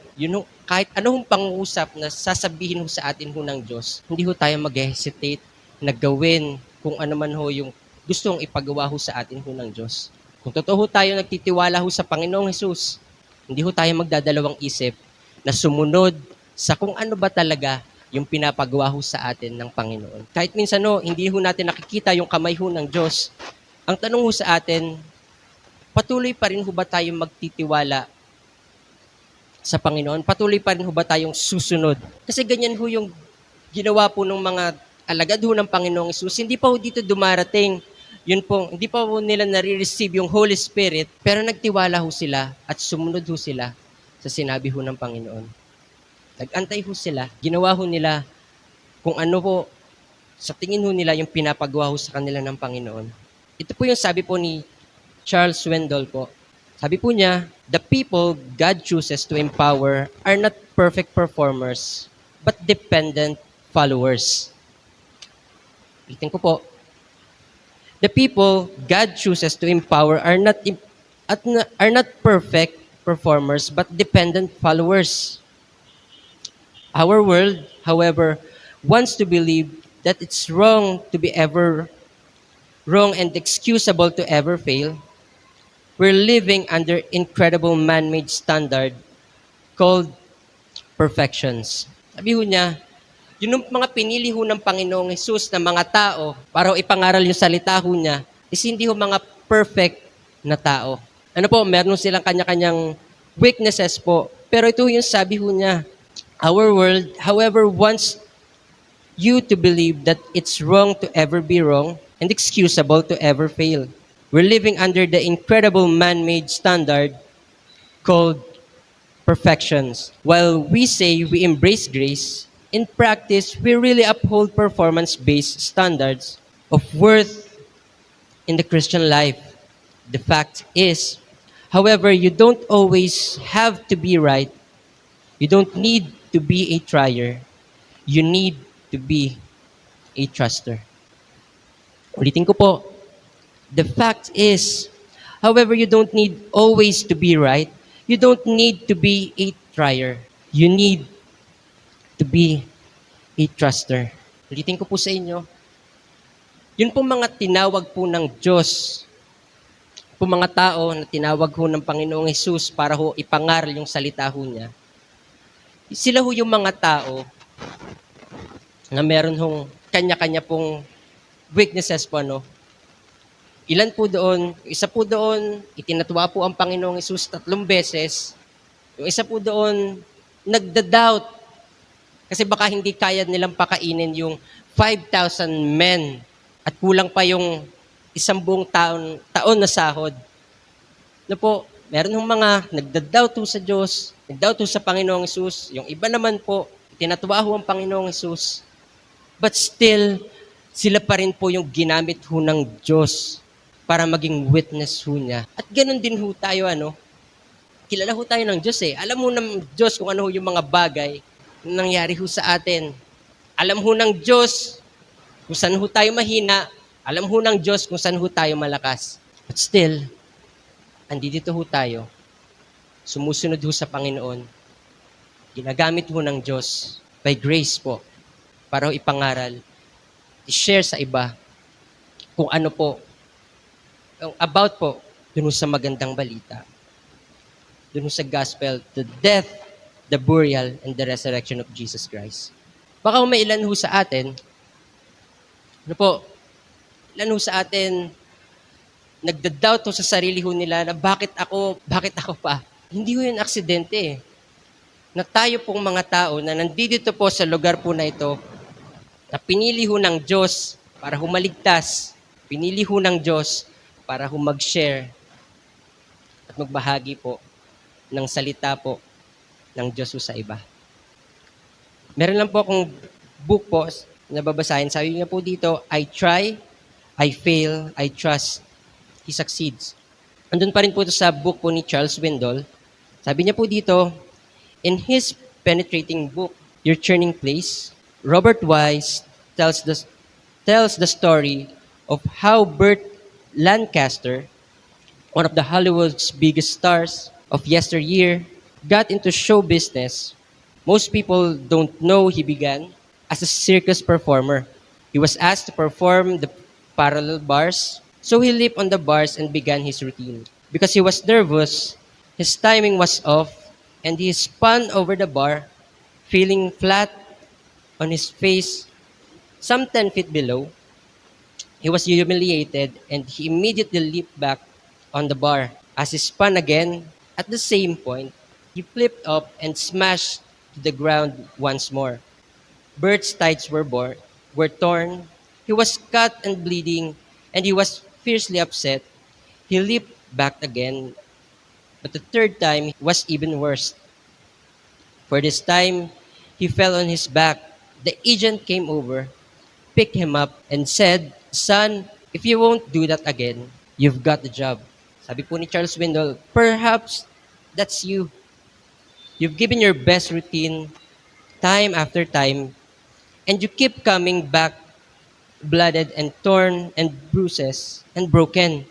kahit anong pangusap na sasabihin ho sa atin ho ng Diyos, hindi ho tayo mag-hesitate na gawin kung ano man ho yung gustong ipagawa ho sa atin ho ng Diyos. Kung totoo tayo nagtitiwala ho sa Panginoong Hesus, hindi ho tayo magdadalawang isip na sumunod sa kung ano ba talaga yung pinapagawa ho sa atin ng Panginoon. Kahit minsan hindi ho natin nakikita yung kamay ho ng Diyos. Ang tanong ho sa atin, patuloy pa rin ho ba tayong magtitiwala sa Panginoon? Patuloy pa rin ho ba tayong susunod? Kasi ganyan ho yung ginawa po ng mga alagad ho ng Panginoong Hesus. Hindi pa ho dito dumarating. Hindi pa ho nila nare-receive yung Holy Spirit, pero nagtiwala ho sila at sumunod ho sila sa sinabi ho ng Panginoon. Nag-antay ho sila, ginawa ho nila kung ano po, sa tingin ho nila yung pinapagawa ho sa kanila ng Panginoon. Ito po yung sabi po ni Charles Swindoll po. Sabi po niya, the people God chooses to empower are not perfect performers, but dependent followers. Ulitin ko po. The people God chooses to empower are not perfect performers but dependent followers. Our world, however, wants to believe that it's wrong to be ever wrong and excusable to ever fail. We're living under incredible man-made standard called perfections. Sabi ho niya, yun yung mga pinili ho ng Panginoong Hesus na mga tao para ho ipangaral yung salita ho niya is hindi ho mga perfect na tao. Ano po, meron silang kanya-kanyang weaknesses po. Pero ito yung sabi ho niya, our world, however, wants you to believe that it's wrong to ever be wrong and excusable to ever fail. We're living under the incredible man-made standard called perfections. While we say we embrace grace, in practice, we really uphold performance-based standards of worth in the Christian life. The fact is, however, you don't always have to be right. You don't need to be a trier. You need to be a truster. Ulitin ko po. The fact is, however, you don't need always to be right. You don't need to be a trier. You need to be a truster. Ulitin ko po sa inyo. Yun po mga tinawag po ng Diyos. Po mga tao na tinawag ho ng Panginoong Hesus para ho ipangaral yung salita ho niya. Sila ho yung mga tao na meron hong kanya-kanya pong weaknesses po, no? Ilan po doon? Isa po doon, itinatwa po ang Panginoong Hesus 3 beses. Yung isa po doon, nagda-doubt. Kasi baka hindi kaya nilang pakainin yung 5,000 men at kulang pa yung 1 buong taon na sahod. Na po, meron hong mga nagda-doubt ho sa Diyos, nagdoubt ho sa Panginoong Hesus. Yung iba naman po, itinatwa ho ang Panginoong Hesus. But still, sila pa rin po yung ginamit ho ng Diyos para maging witness ho niya. At ganun din ho tayo, ano? Kilala ho tayo ng Diyos eh. Alam ho ng Diyos kung ano ho yung mga bagay na nangyari ho sa atin. Alam ho ng Diyos kung saan ho tayo mahina. Alam ho ng Diyos kung saan ho tayo malakas. But still, andito ho tayo. Sumusunod ho sa Panginoon. Ginagamit ho ng Diyos by grace po para ho ipangaral, i-share sa iba kung ano po, about po, dun sa magandang balita. Dun sa gospel, the death, the burial, and the resurrection of Jesus Christ. Baka may ilan ho sa atin, ilan ho sa atin, nagda-doubt ho sa sarili ho nila na bakit ako pa? Hindi ho yun aksidente eh. Na tayo pong mga tao na nandito po sa lugar po na ito, na pinili ho ng Diyos para humaligtas, pinili ho ng Diyos para mag-share at magbahagi po ng salita po ng Diyos sa iba. Meron lang po akong book po na babasahin. Sabi niya po dito, I try, I fail, I trust, He succeeds. Andun pa rin po ito sa book po ni Charles Swindoll. Sabi niya po dito, in his penetrating book, Your Turning Place, Robert Wise tells the story of how Burt Lancaster, one of the Hollywood's biggest stars of yesteryear, got into show business. Most people don't know he began as a circus performer. He was asked to perform the parallel bars, so he leaped on the bars and began his routine. Because he was nervous, his timing was off, and he spun over the bar, feeling flat on his face, some 10 feet below. He was humiliated, and he immediately leaped back on the bar. As he spun again, at the same point, he flipped up and smashed to the ground once more. Bert's tights were torn. He was cut and bleeding, and he was fiercely upset. He leaped back again, but the third time was even worse. For this time, he fell on his back. The agent came over, picked him up, and said, "Son, if you won't do that again, you've got the job." Sabi po ni Charles Swindoll, perhaps that's you. You've given your best routine time after time, and you keep coming back blooded and torn and bruises and broken.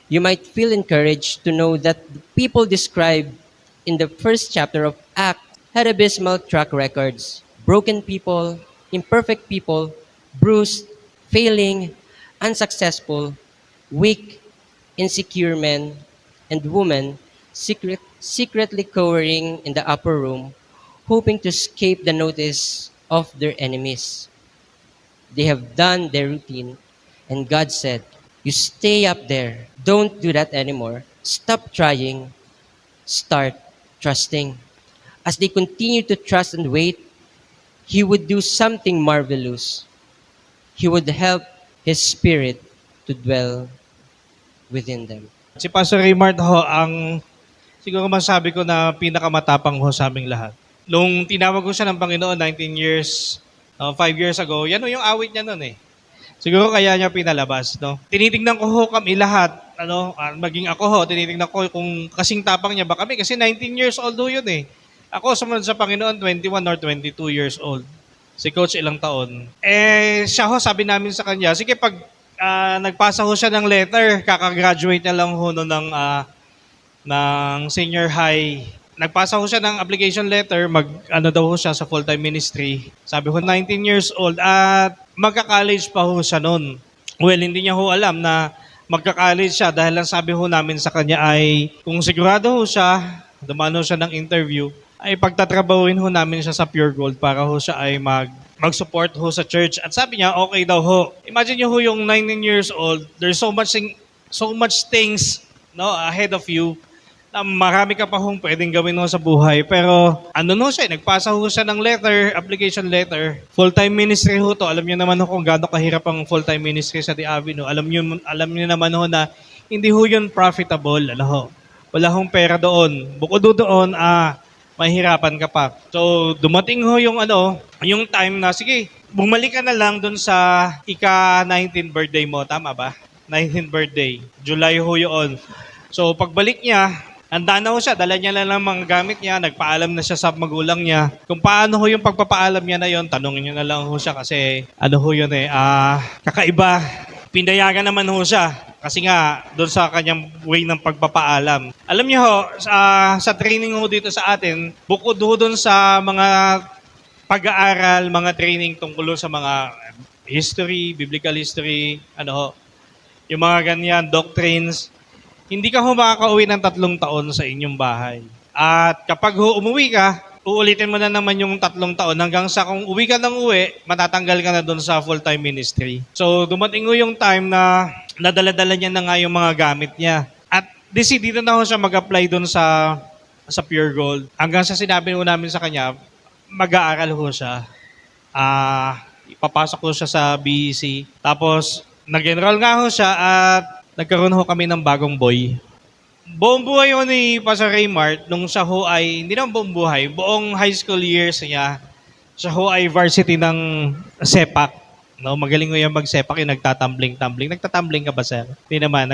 You might feel encouraged to know that the people described in the first chapter of Acts had abysmal track records. Broken people, imperfect people, bruised, failing, unsuccessful, weak, insecure men and women secretly cowering in the upper room, hoping to escape the notice of their enemies. They have done their routine, and God said, "You stay up there. Don't do that anymore. Stop trying. Start trusting." As they continue to trust and wait, He would do something marvelous. He would help His Spirit to dwell within them. Si Pastor Raymart ho, ang siguro masabi ko na pinakamatapang ho sa aming lahat. Nung tinawag ko siya ng Panginoon 19 years, 5 years ago, yan ho yung awit niya noon eh. Siguro kaya niya pinalabas, no? Tinitingnan ko ho kami lahat, maging ako ho, tinitingnan ko kung kasing tapang niya ba kami kasi 19 years old ho yun eh. Ako sumunod sa Panginoon 21 or 22 years old. Si Coach ilang taon. Siya ho, sabi namin sa kanya, sige pag nagpasa ho siya ng letter, kakagraduate niya lang ho no ng senior high. Nagpasa ho siya ng application letter, daw ho siya sa full-time ministry. Sabi ho, 19 years old at magka-college pa ho siya noon. Well, hindi niya ho alam na magka-college siya dahil lang sabi ho namin sa kanya ay kung sigurado ho siya, dumano siya ng interview, ay pagtatrabahuin ho namin siya sa Pure Gold para ho siya ay mag-support ho sa church. At sabi niya, okay daw ho. Imagine niyo ho yung 19 years old, there's so much things ahead of you na marami ka pa hong pwedeng gawin ho sa buhay. Pero siya, nagpasa ho siya ng letter, application letter. Full-time ministry ho to. Alam niyo naman ho kung gaano kahirap ang full-time ministry sa The Avenue. Alam niyo naman ho na hindi ho yun profitable. Wala hong pera doon. Bukod doon, mahirapan ka pa. So, dumating ho yung time na, sige, bumalik ka na lang dun sa ika-19 birthday mo. Tama ba? 19th birthday. July ho yun. So, pagbalik niya, handa na ho siya. Dala niya lang ang mga gamit niya. Nagpaalam na siya sa magulang niya. Kung paano ho yung pagpapaalam niya na yon, tanongin niyo na lang ho siya kasi ho yun kakaiba. Pinayagan naman ho siya. Kasi nga, doon sa kanyang way ng pagpapaalam. Alam niyo ho, sa training ho dito sa atin, bukod ho doon sa mga pag-aaral, mga training tungkol sa mga history, biblical history, yung mga ganyan, doctrines, hindi ka ho makakauwi ng 3 taon sa inyong bahay. At kapag ho umuwi ka, uulitin mo na naman yung 3 taon hanggang sa kung uwi ka ng uwi, matatanggal ka na doon sa full-time ministry. So, dumating ho yung time na nadala-dala niya na nga yung mga gamit niya. At dito na ho siya mag-apply doon sa Pure Gold. Hanggang sa sinabi ho namin sa kanya, mag-aaral ho siya. Ipapasok ho siya sa BEC. Tapos, nag-enroll nga ho siya at nagkaroon ho kami ng bagong boy. Buong buhay ho ni Pastor Raymart, nung siya ho ay, hindi naman buong buhay, buong high school years niya, siya ho ay varsity ng sepak. Magaling ho yung mag-sepak, yung nagtatumbling-tumbling. Nagtatumbling ka ba, sir? Hindi naman,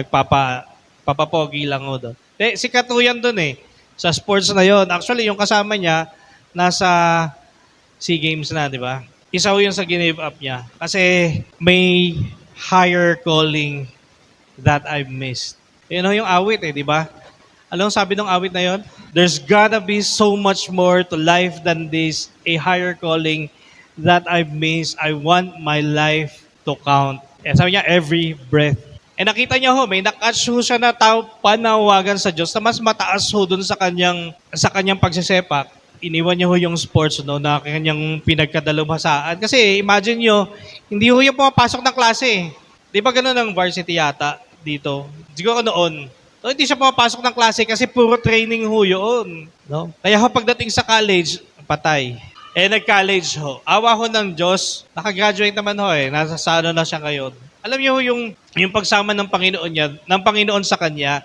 papapogi lang ho doon. Sikat ho yan doon eh, sa sports na yon. Actually, yung kasama niya, nasa SEA Games na, di ba? Isa ho yun sa give up niya. Kasi may higher calling that I've missed. Yun ho yung awit eh, di ba? Alam mo sabi ng awit na yon? There's gotta be so much more to life than this, a higher calling that I've missed. I want my life to count. Sabi niya, every breath. Nakita niya ho, may nakatch ho siya na panawagan sa Diyos na mas mataas ho dun sa kanyang pagsisepak. Iniwan niya ho yung sports na kanyang pinagkadalubhasaan. Kasi imagine niyo, hindi ho yung pumapasok ng klase. Di ba ganun ang varsity yata dito? Siguro noon. So, hindi siya pumapasok ng klase kasi puro training ho yun. Kaya ho pagdating sa college, patay. Nag-college ho. Awa ho ng Diyos. Nakagraduate naman ho Nasa sano na siya ngayon. Alam niyo ho yung pagsama ng Panginoon sa kanya,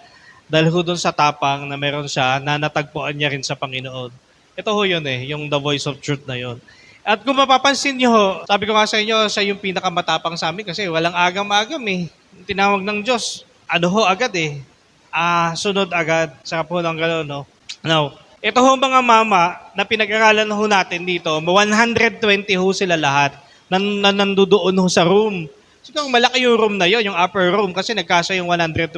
dahil ho doon sa tapang na meron siya, na natagpuan niya rin sa Panginoon. Ito ho yun yung The Voice of Truth na yun. At kung mapapansin niyo ho, sabi ko nga sa inyo, siya yung pinakamatapang sa amin kasi walang agam-agam Tinawag ng Diyos. Agad sunod agad. Saka po ng gano'n, Now, ito ho mga mama na pinag-aralan ho natin dito, 120 ho sila lahat na nandoon ho sa room. Siguro malaki yung room na yon, yung upper room, kasi nagkasya yung 120.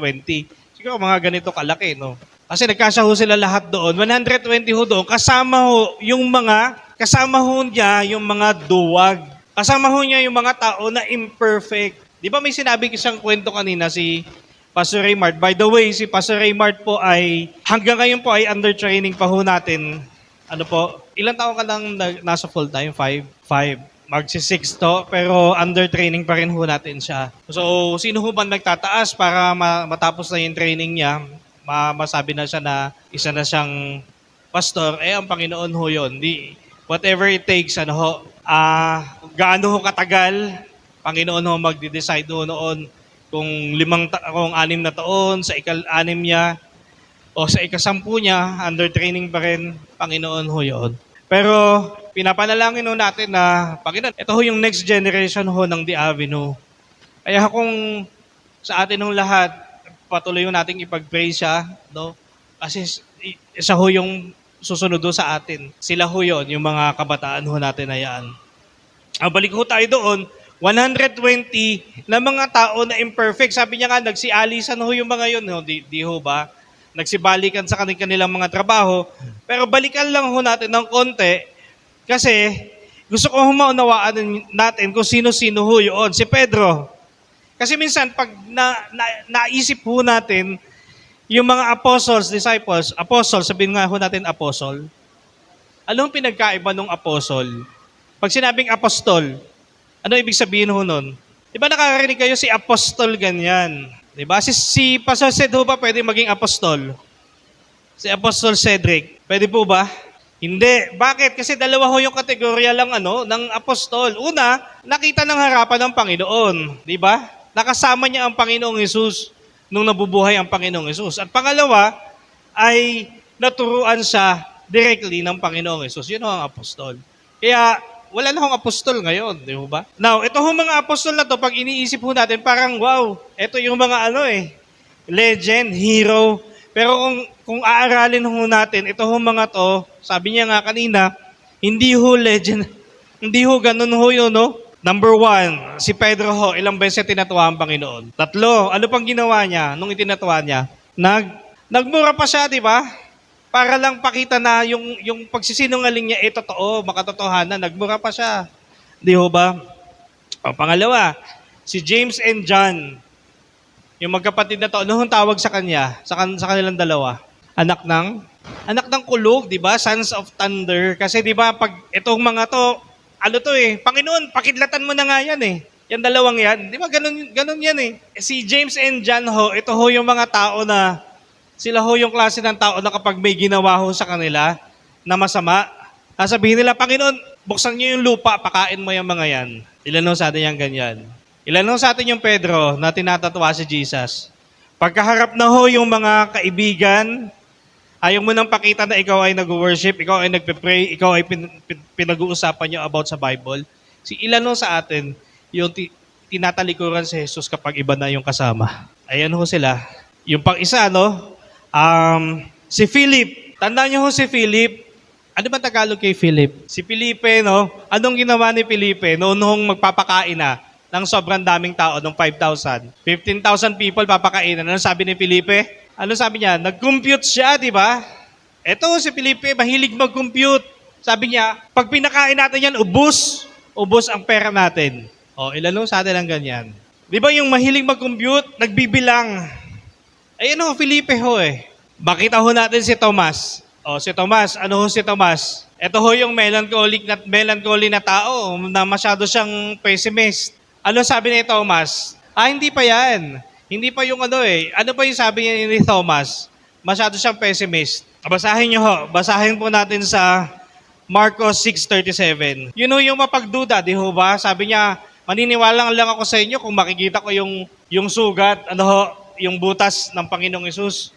Siguro mga ganito kalaki, no? Kasi nagkasya ho sila lahat doon. 120 ho doon. Kasama ho niya yung mga duwag. Kasama ho niya yung mga tao na imperfect. Di ba may sinabi isang kwento kanina si Pastor Raymart? By the way, si Pastor Raymart po ay, hanggang ngayon po ay under training pa ho natin. Ano po? Ilang taon ka lang nasa full time? 5. Magsi-6 to, pero under training pa rin ho natin siya. So, sino ho ba nagtataas para matapos na yung training niya? Masabi na siya na isa na siyang pastor, ang Panginoon ho yun. Whatever it takes, gaano ho katagal, Panginoon ho magde-decide ho noon kung 6 na taon, sa ika-6 niya, o sa ika-10 niya, under training pa rin, Panginoon ho yun. Pero pinapanalangin ho natin na, Panginoon, ito ho yung next generation ho ng The Avenue. Kaya kung sa atin ng lahat, patuloy ho natin ipag-pray siya, no? Kasi isa ho yung susunod ho sa atin. Sila ho yun, yung mga kabataan ho natin na yan. Balik ho tayo doon, 120 na mga tao na imperfect. Sabi niya nga, nagsialisan ho yung mga yun, no? Di ho ba? Nagsibalikan sa kanilang mga trabaho. Pero balikan lang ho natin ng konti kasi gusto ko maunawaan natin kung sino-sino ho yun. Si Pedro. Kasi minsan pag naisip ho natin yung mga apostles, disciples, apostle, sabihin nga ho natin apostle. Anong pinagkaiba ng apostle? Pag sinabing apostol, ano ibig sabihin ho nun? Di ba nakakarinig kayo si apostol ganyan? Diba? Si Pastor Ced ho ba pwede maging apostol? Si Apostol Cedric, pwede po ba? Hindi. Bakit? Kasi dalawa ho yung kategorya lang ng apostol. Una, nakita ng harapan ng Panginoon. Diba? Nakasama niya ang Panginoong Hesus nung nabubuhay ang Panginoong Hesus. At pangalawa, ay naturuan siya directly ng Panginoong Hesus. Yun ho ang apostol. Kaya, wala na hong apostol ngayon, di ba? Now, ito hong mga apostol na to, pag iniisip ho natin, parang wow, ito yung mga legend, hero. Pero kung aaralin ho natin, ito hong mga to, sabi niya nga kanina, hindi ho legend, hindi ho ganun ho yun, no? Number 1, si Pedro ho, ilang beses tinatuwa ang Panginoon? 3, ano pang ginawa niya nung itinatuwa niya? Nagmura pa siya, di ba? Para lang pakita na yung pagsisinungaling niya totoo, makatotohanan, nagmura pa siya. Di ho ba? Pangalawa, si James and John, yung magkapatid na to, ano hong tawag sa kanya, sa kanilang dalawa? Anak ng kulog, di ba? Sons of thunder. Kasi di ba, pag itong mga to, Panginoon, pakidlatan mo na nga yan Yan dalawang yan. Di ba, ganun yan Si James and John ho, ito ho yung mga tao na sila ho yung klase ng tao na kapag may ginawa ho sa kanila na masama, sasabihin nila, Panginoon, buksan niyo yung lupa, pakain mo yung mga yan. Ilan ho sa atin yung ganyan? Ilan ho sa atin yung Pedro na tinatatwa si Jesus? Pagkaharap na ho yung mga kaibigan, ayaw mo nang pakita na ikaw ay nag-worship, ikaw ay nagpe-pray, ikaw ay pinag-uusapan niyo about sa Bible. Ilan ho sa atin yung tinatalikuran si Jesus kapag iba na yung kasama? Ayan ho sila. Yung pang-isa, si Philip. Tandaan niyo ho si Philip. Ano ba Tagalog kay Philip? Si Felipe, Anong ginawa ni Felipe noong magpapakain na ng sobrang daming tao, ng 5,000? 15,000 people papakain. Ano sabi ni Felipe? Ano sabi niya? Nag-compute siya, di ba? Eto si Felipe, mahilig mag-compute. Sabi niya, pag pinakain natin yan, ubos ang pera natin. Ilan ho sa atin ang ganyan? Di ba yung mahilig mag-compute, nagbibilang? Ayan ho, Felipe ho Bakita ho natin si Tomas. Si Tomas, ano ho si Tomas? Ito ho yung melancholy na tao na masyado siyang pessimist. Ano sabi ni Tomas? Hindi pa yan. Hindi pa yung Ano pa yung sabi ni Thomas? Masyado siyang pessimist. Basahin niyo ho. Basahin po natin sa Marcos 6:37. Yun ho yung mapagduda, di ho ba? Sabi niya, maniniwala lang ako sa inyo kung makikita ko yung sugat, yung butas ng Panginoong Hesus.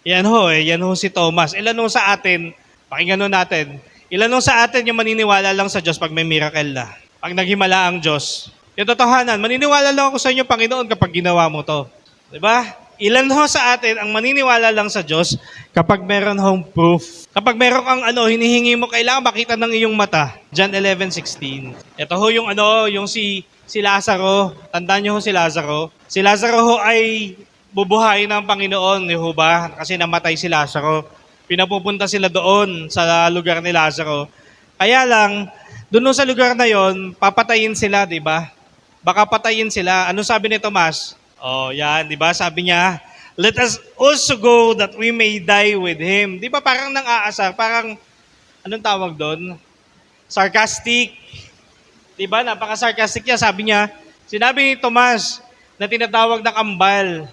Yan ho si Thomas. Ilan ho sa atin, pakinggan ho natin, ilan ho sa atin yung maniniwala lang sa Diyos pag may miracle na? Pag naghimala ang Diyos. Yung totohanan, maniniwala lang ako sa inyo, Panginoon, kapag ginawa mo to. Diba? Ilan ho sa atin ang maniniwala lang sa Diyos kapag meron hong proof. Kapag meron kang hinihingi mo, kailangan makita ng iyong mata. John 11:16. Ito ho yung si Lazaro. Tandaan niyo ho si Lazaro. Si Lazaro ho ay bubuhayin ng Panginoon, di ho ba? Kasi namatay si Lazaro. Pinapupunta sila doon sa lugar ni Lazaro. Kaya lang, doon sa lugar na yon, papatayin sila, di ba? Baka patayin sila. Ano sabi ni Tomas? Oh, yan, di ba? Sabi niya, let us also go that we may die with him. Di ba parang nang-aasar? Parang, anong tawag doon? Sarcastic. Di ba? Napaka-sarcastic niya. Sabi niya, sinabi ni Tomas na tinatawag na kambal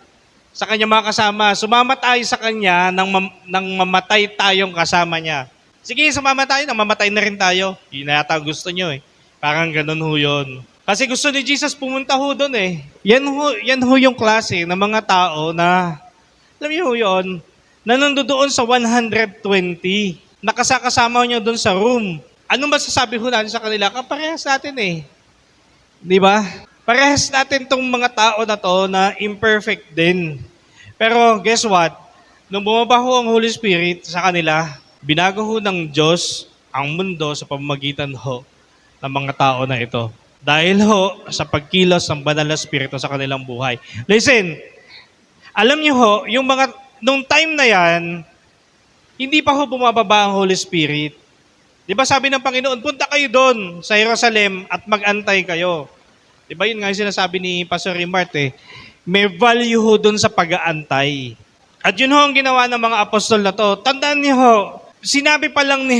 sa kanya mga kasama, sumama tayo sa kanya nang mamatay tayong kasama niya. Sige, sumama tayo, nang mamatay na rin tayo. Yun na yata gusto niyo eh. Parang ganun ho yun. Kasi gusto ni Jesus pumunta ho doon eh. Yan ho yung klase ng mga tao na, alam niyo ho yun, na nandoon sa 120. Nakasakasama niyo doon sa room. Anong masasabi ho natin sa kanila? Parehas natin eh. Di ba? Parehas natin tong mga tao na to na imperfect din. Pero guess what? Nung bumaba ho ang Holy Spirit sa kanila, binago ho ng Diyos ang mundo sa pamamagitan ho ng mga tao na ito. Dahil ho sa pagkilos ng banal na Espiritu sa kanilang buhay. Listen, alam niyo ho, nung time na yan, hindi pa ho bumababa ang Holy Spirit. Di ba sabi ng Panginoon, punta kayo doon sa Jerusalem at mag-antay kayo. Di ba yun nga yung sinasabi ni Pastor Rimart eh. May value ho doon sa pag-aantay. At yun ho ang ginawa ng mga apostol na to. Tandaan niyo ho, sinabi pa lang ni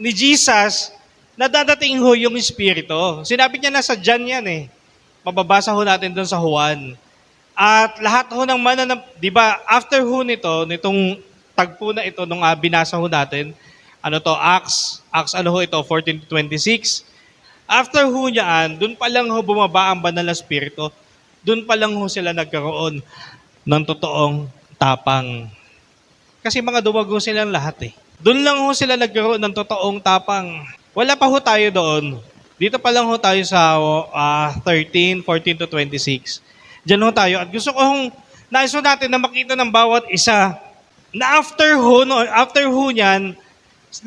Jesus, na dadating ho yung Espiritu. Sinabi niya na sa John yan eh. Mababasa ho natin doon sa Juan. At lahat ho ng di ba, after ho nitong tagpo na ito, nung binasa ho natin, Acts 14:26. After ho niyan, doon pa lang ho bumaba ang banal na Espiritu. Doon pa lang ho sila nagkaroon ng totoong tapang. Kasi mga duwag ho silang lahat eh. Doon lang ho sila nagkaroon ng totoong tapang. Wala pa ho tayo doon. Dito pa lang ho tayo sa 14:26. Diyan ho tayo. At gusto ko nais ho natin na makita ng bawat isa na after ho niyan,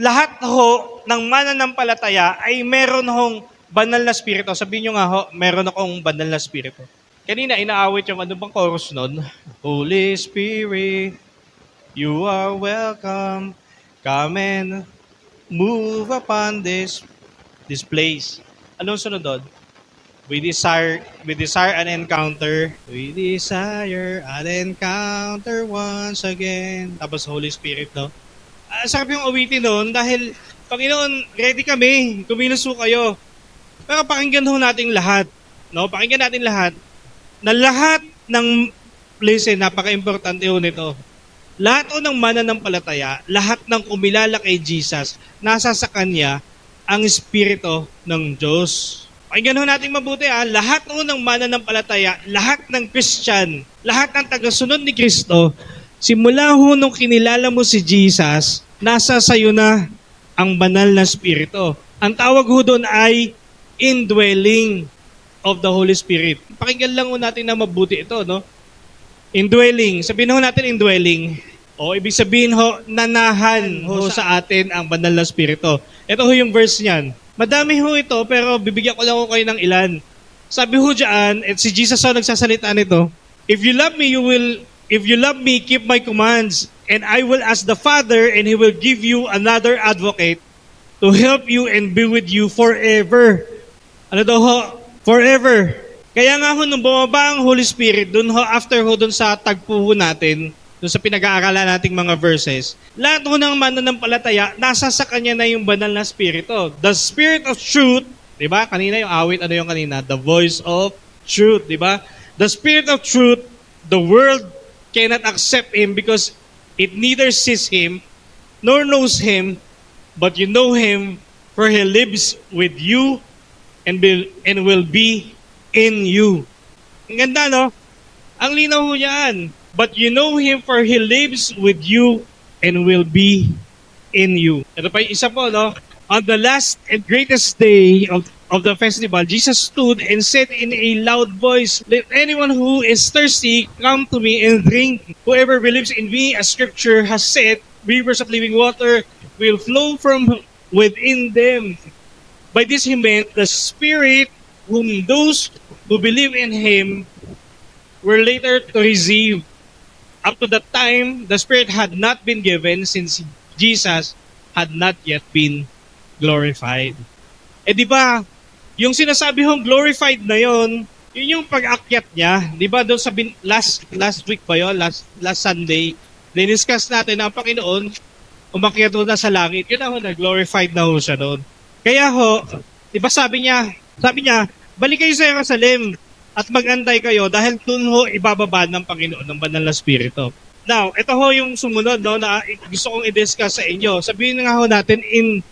lahat ho ng mananampalataya ay meron hong banal na Espiritu. Sabihin nyo nga ho, meron akong banal na Espiritu. Kanina inaawit yung bang chorus nun? Holy Spirit, you are welcome. Come and move upon this place. Anong sunod doon? We desire an encounter. We desire an encounter once again. Tapos Holy Spirit, no? Sarap yung awitin doon dahil, Panginoon, ready kami. Kumilos ho kayo. Pero pakinggan ho natin lahat. No? Pakinggan natin lahat. Na lahat ng, listen, napaka-importante ho nito. Lahat o ng mananampalataya, lahat ng kumilala kay Jesus, nasa sa Kanya ang Espiritu ng Diyos. Pakinggan ho natin mabuti lahat o ng mananampalataya, lahat ng Christian, lahat ng tagasunod ni Kristo, simula ho nung kinilala mo si Jesus, nasa sayo na ang banal na Espiritu. Ang tawag ho doon ay indwelling of the Holy Spirit. Pakinggan lang ho natin na mabuti ito, no? Indwelling. Sabihin ho natin indwelling. O ibig sabihin ho, nanahan ho sa atin ang banal na Espiritu. Ito ho yung verse niyan. Madami ho ito, pero bibigyan ko lang ho kayo ng ilan. Sabi ho dyan, at si Jesus ho nagsasalita nito, If you love me, keep my commands, and I will ask the Father, and He will give you another advocate to help you and be with you forever. Ano daw ho? Forever. Kaya nga ho, nung bumaba ang Holy Spirit, dun ho, after ho, dun sa tagpo ho natin, dun sa pinag-aaralan nating mga verses, lahat ho ng mananampalataya, nasa sa Kanya na yung banal na Espiritu. The Spirit of Truth, di ba? Kanina yung awit, ano yung kanina? The voice of truth, di ba? The Spirit of Truth, the world cannot accept Him because it neither sees Him nor knows Him, but you know Him, for He lives with you and will be in you. Ang ganda, no? Ang linaw ho yan. But you know Him, for He lives with you and will be in you. Ito pa yung isa po, no? On the last and greatest day of the festival, Jesus stood and said in a loud voice, "Let anyone who is thirsty come to me and drink. Whoever believes in me, as scripture has said, rivers of living water will flow from within them." By this he meant the Spirit whom those who believe in him were later to receive. Up to that time, the Spirit had not been given since Jesus had not yet been glorified. Eh di ba, yung sinasabi hong glorified na yon, yun yung pag-akyat niya. Di ba doon sa last week ba yun? Last Sunday, diniscuss natin na ang Panginoon umakyat doon na sa langit. Yun na ho, na-glorified na ho siya doon. Kaya ho, di ba sabi niya, balik kayo sa Jerusalem at mag-antay kayo dahil doon ho ibababa ng Panginoon ng Banal na Espiritu. Now, ito ho yung sumunod no, na gusto kong i-discuss sa inyo. Sabihin nga ho natin in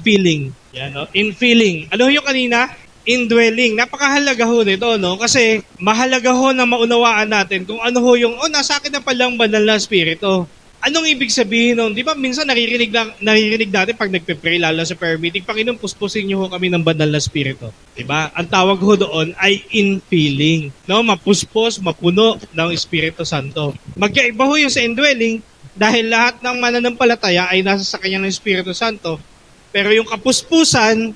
feeling. Yan, no? In feeling. Ano ho yung kanina? Indwelling. Napakahalaga ho nito, no? Kasi mahalaga ho na maunawaan natin kung ano ho yung, nasa akin na palang Banal na Espiritu. Anong ibig sabihin nun? Di ba minsan naririnig natin pag nagpe-pray, lalo sa prayer meeting, Panginoon, puspusin niyo ho kami ng Banal na Espiritu. Di ba? Ang tawag ho doon ay in feeling. No? Mapuspos, mapuno ng Espiritu Santo. Magkaiba ho yung sa indwelling dahil lahat ng mananampalataya ay nasa sa kanya ng Espiritu Santo. Pero yung kapuspusan,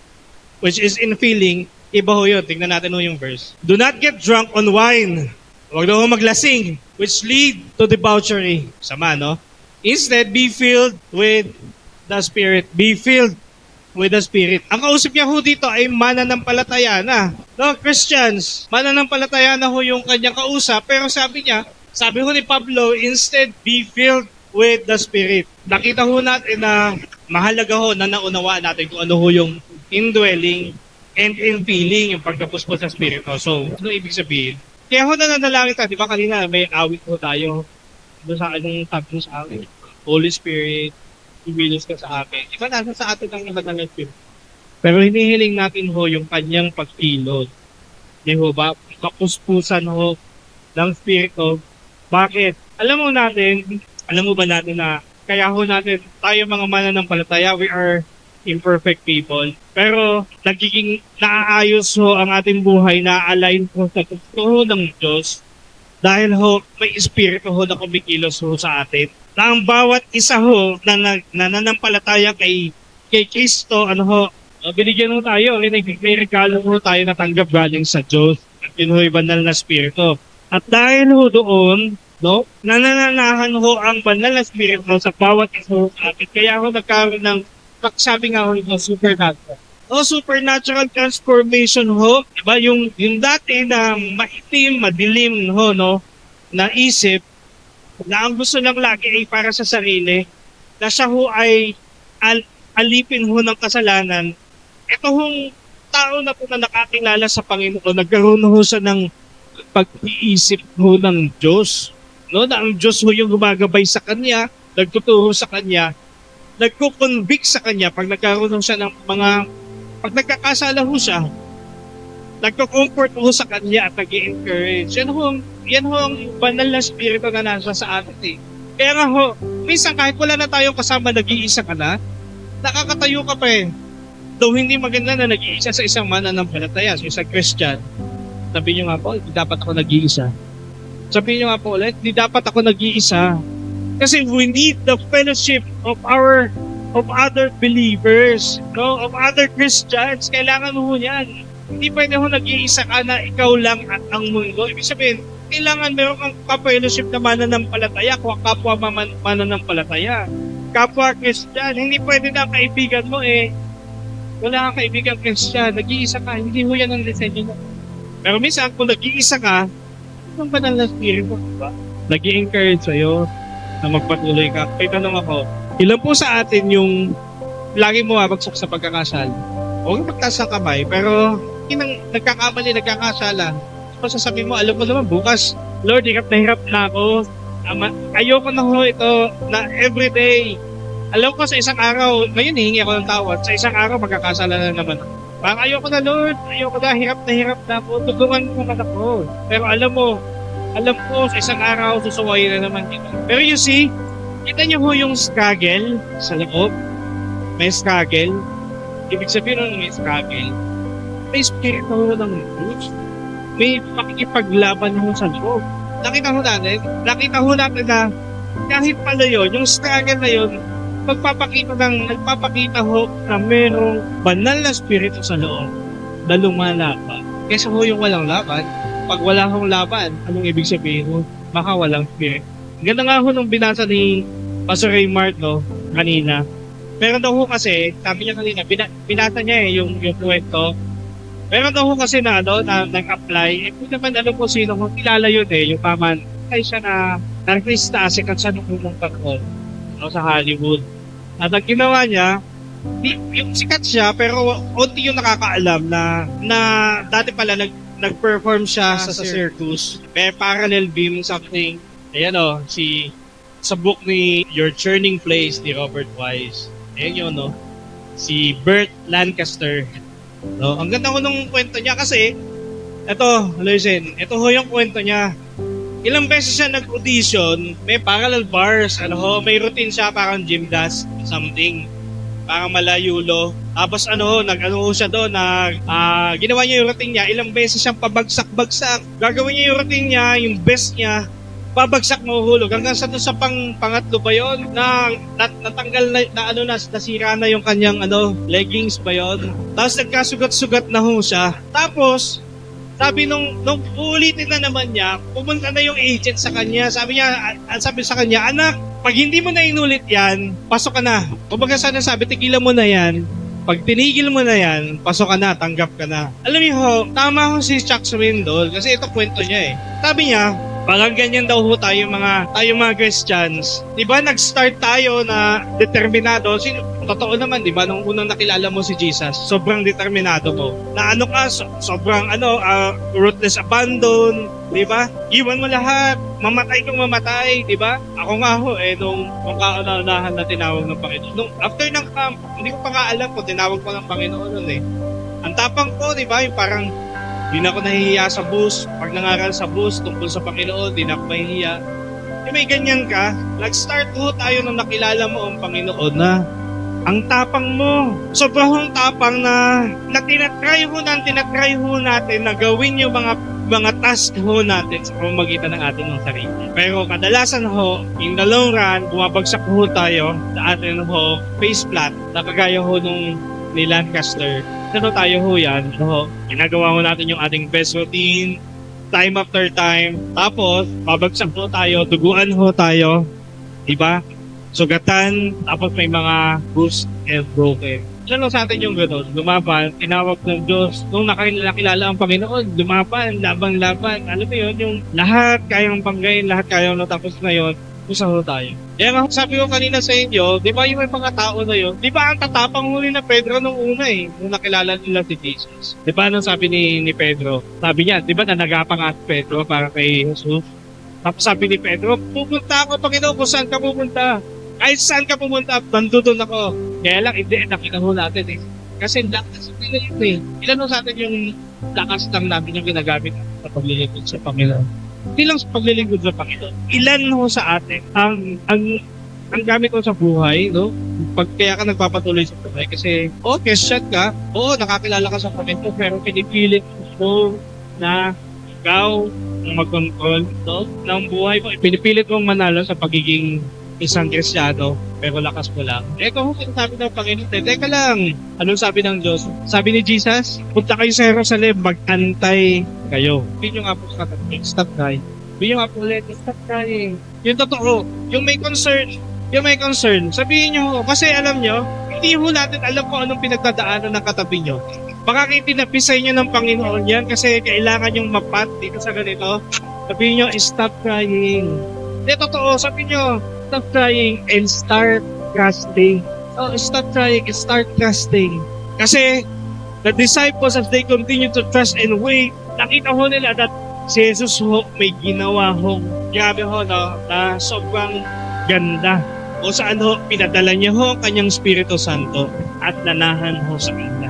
which is in feeling, iba ho yun. Tingnan natin ho yung verse. Do not get drunk on wine. Huwag na ho maglasing, which lead to debauchery. Sama, no? Instead, be filled with the Spirit. Be filled with the Spirit. Ang kausap niya ho dito ay mananampalataya na. No, Christians, mananampalataya na ho yung kanyang kausap. Pero sabi ho ni Pablo, instead, be filled with the Spirit. Nakita ho natin na mahalaga ho na naunawaan natin kung ano ho yung indwelling and in feeling, yung pagkapuspos sa Espiritu. So, ano ibig sabihin? Kaya ho nananalangin tayo, di ba kanina may awit ho tayo doon sa anong sabi sa akin. Holy Spirit, ibilis ka sa akin. Iba nasa sa atin ang Banal na Espiritu. Pero hinihiling natin ho yung kanyang pagkilod. Di ho ba? Kapuspusan ho ng Espiritu. Bakit? Alam mo ba natin na kaya ho natin, tayo mga mananampalataya, we are imperfect people. Pero nagiging naaayos ho ang ating buhay, na-align ho sa gusto ng Diyos. Dahil ho, may espiritu ho na kumikilos ho sa atin. Na ang bawat isa ho na nananampalataya kay Kristo, binigyan ho tayo, may regalo ho tayo na tanggap galing sa Diyos. At yun ho, Banal na Espiritu. At dahil ho doon, no, nanananahan ho ang Banal na Espiritu sa bawat isa ho sa atin. Kaya ho nagkaroon ng, sabi nga ho, supernatural. Supernatural transformation ho. Diba? Yung dati na maitim, madilim ho, no, na isip, na ang gusto lang lagi ay para sa sarili, na siya ho ay alipin ho ng kasalanan. Ito hong tao na po na nakakilala sa Panginoon, nagkaroon ho siya ng pag-iisip ho ng Diyos. No? Na ang Diyos ho yung gumagabay sa kanya, nagtuturo sa kanya, nagko-convict sa kanya pag nagkaroon ho siya ng mga pag nagkakasala ho siya, nagko-comfort ho sa kanya at nag-i-encourage. Yan ho ang Banal na Espiritu na nasa sa atin eh. Kaya nga ho, minsan kahit wala na tayong kasama, nag-iisa ka na, nakakatayo ka pa eh. Though hindi maganda na nag-iisa sa isang mananampalataya, sa isang Christian. Sabihin nyo nga po, hindi dapat ako nag-iisa. Sabihin nyo nga po ulit, hindi dapat ako nag-iisa. Kasi we need the fellowship of other believers, no? Of other Christians. Kailangan mo yan. Hindi pwede ho nag-iisa ka na ikaw lang at ang mundo. Ibig sabihin, kailangan meron kang ka-fellowship na mananampalataya, kapwa mananampalataya, kapwa Christian. Hindi pwede na kaibigan mo wala kang kaibigan Christian, nag-iisa ka. Hindi ho yan ang disenyo mo. Pero minsan, kung nag-iisa ka, ang Banal na Espiritu, diba? Nag-i-encourage sa'yo na magpatuloy ka. Kaya tanong ako, ilan po sa atin yung lagi mo mabagsak sa pagkakasal? Huwag magtaas ng kamay, pero nagkakasala. So sasabihin mo, alam mo naman, bukas, Lord, hirap na ako. Ayoko na ho ito na everyday. Alam ko sa isang araw, ngayon hihingi ako ng tawad, sa isang araw magkakasala na naman. Parang ayoko na Lord, ayoko na, hirap na ako, tulungan mo naman ako. Pero alam ko sa isang araw, susuwayin na naman kita. Pero you see, kita niyo ho yung struggle sa loob. May struggle. Ibig sabihin nun may struggle. may spirito ho ng Diyos. May pakikipaglaban ho sa loob. Nakita ho natin na kahit pala yun, yung struggle na yun, nagpapakita ho na mayroong banal na spirito sa loob na lumalaban. Kesa ho yung walang laban, pag wala hong laban, anong ibig sabihin ho? Baka walang spirit. Ganda nga ho nung binasa ni Pastor Raymart, no, kanina. Meron daw ho kasi, sabi niya kanina, binasa niya yung kwento. Meron daw ho kasi na nag-apply. Kung naman po sino kung kilala yun yung paman. Ay siya na artista, sikat siya nung unang taon sa Hollywood. At ang ginawa niya, yung sikat siya, pero onti yung nakakaalam na dati pala nag-perform siya sa circus. May parallel beam something. Ayan sa book ni Your Churning Place ni Robert Wise. Ayan yun, si Burt Lancaster. No, ang ganda ko nung kwento niya kasi ito ho yung kwento niya. Ilang beses siya nag-audition, may parallel bars, may routine siya parang gymnast, something. Parang malayulo. Tapos nag-ano siya doon, ginawa niya yung routine niya, ilang beses siyang pabagsak-bagsak. Gagawin niya yung routine niya, yung best niya, babagsak mahuhulog. Hanggang sa doon sa pangatlo ba yun, na natanggal nasira na yung kanyang leggings ba yun. Tapos nagkasugat-sugat na ho siya. Tapos, sabi nung uulitin na naman niya, pumunta na yung agent sa kanya. Sabi sa kanya, anak, pag hindi mo na inulit yan, pasok ka na. Kumbaga sana sabi, tigilan mo na yan. Pag tinigil mo na yan, pasok ka na, tanggap ka na. Alam niyo ho, tama ho si Chuck Swindoll kasi ito kwento niya Sabi niya, parang ganyan daw ho tayo mga Christians. Diba nag-start tayo na determinado. Totoo naman, diba? Nung unang nakilala mo si Jesus, sobrang determinado mo. Na sobrang ruthless abandon. Diba? Iwan mo lahat. Mamatay kung mamatay. Diba? Ako nga ho, nung kauna-unahan na tinawag ng Panginoon. Nung after ng camp, hindi ko pa nga alam kung tinawag ko ng Panginoon nun Ang tapang ko, diba? Yung parang di na ako nahihiya sa bus. Pag nangaral sa bus, tungkol sa Panginoon, di na ako mahihiya. May ganyan ka, nag-start ho tayo nung nakilala mo ang Panginoon na ang tapang mo. Sobrang tapang na tinatry ho natin na gawin yung mga task ho natin sa pamamagitan ng ating ng sarili. Pero kadalasan ho, in the long run, bumabagsak ho tayo sa atin ho, face flat, nakagaya ho nung ni Lancaster. Tayo ho yan. Ginagawa ho natin yung ating best routine, time after time. Tapos, babagsak ho tayo, duguan ho tayo. Diba? Sugatan, tapos may mga bruised and broken. Ano sa atin yung gano'n? Lumaban, tinawag ng Diyos. Nung nakilala ang Panginoon, lumaban, laban. Alam mo yun, yung lahat kayang panggain, lahat kayang natapos na yun, usa ho tayo. Kaya nga sabi ko kanina sa inyo, di ba yung may mga tao na yun, di ba ang tatapang huli na Pedro nung una nung nakilala nila si Jesus. Di ba nung sabi ni Pedro, sabi niya, di ba nanagapang at Pedro para kay Jesus? Tapos sabi ni Pedro, pupunta ako Panginoon kung saan ka pupunta. Kahit saan ka pumunta, nandun ako. Kaya lang, hindi, nakita ho natin Kasi lakas nila yun Ilan ho sa atin yung lakas lang namin yung ginagamit sa paglilingkod sa Panginoon. Hindi lang sa paglilingkod sa Panginoon. Ilan ho sa atin ang gamit ko sa buhay, kaya ka nagpapatuloy sa buhay. Kasi, Christian ka, nakakilala ka sa Panginoon, pero pinipilit mo na ikaw ang mag-control ng buhay mo. Pinipilit mong manalo sa pagiging isang Kristiyano, pero lakas mo lang. Kung sabi ng Panginoon, teka lang, anong sabi ng Diyos? Sabi ni Jesus, punta kayo sa Jerusalem, mag-antay kayo. Hindi nyo nga po stop crying. Hindi nyo nga po ulit, stop crying. Yung totoo, yung may concern, sabihin nyo, kasi alam nyo, hindi ho natin alam kung anong pinagdadaanan ng katabi nyo. Baka kitinapisay nyo ng Panginoon yan kasi kailangan yung mapat dito sa ganito. Sabihin nyo, stop crying. Hindi, totoo, sabihin nyo, stop crying and start trusting. Stop crying and start trusting. Kasi the disciples, as they continue to trust and wait, nakita ho nila that si Jesus ho may ginawa ho. Grabe ho, na sobrang ganda. O saan ho, pinadala niya ho kanyang Espiritu Santo at nanahan ho sa kanya.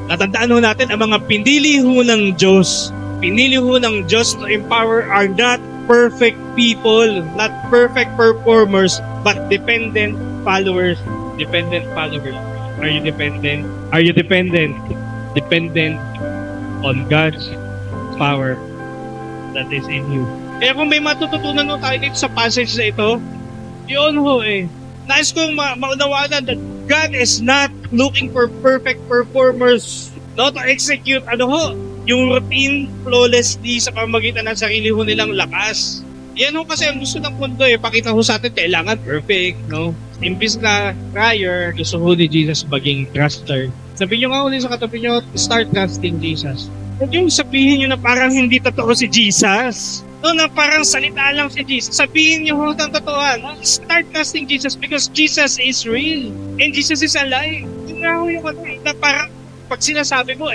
Natandaan ho natin ang mga pinili ho ng Diyos. Pinili ho ng Diyos to empower are not perfect people, not perfect performers, but dependent followers. Dependent followers. Are you dependent? Are you dependent? Dependent on God's power that is in you. Kaya kung may matututunan mo tayo dito sa passage na ito, yun ho nais kong maunawanan that God is not looking for perfect performers, no, to execute yung routine flawlessly sa pamamagitan ng sarili ho nilang lakas. Yan ho kasi ang gusto ng mundo pakita ho sa atin kailangan perfect, no? Imbis na prior, gusto ho ni Jesus maging truster. Sabihin nyo nga ulit sa katabi nyo, start trusting Jesus. Huwag yung sabihin nyo na parang hindi totoo si Jesus. No, na parang salita lang si Jesus. Sabihin nyo ho ang totoo. Start trusting Jesus because Jesus is real. And Jesus is alive. Yun nga ho yung na parang pag sinasabi mo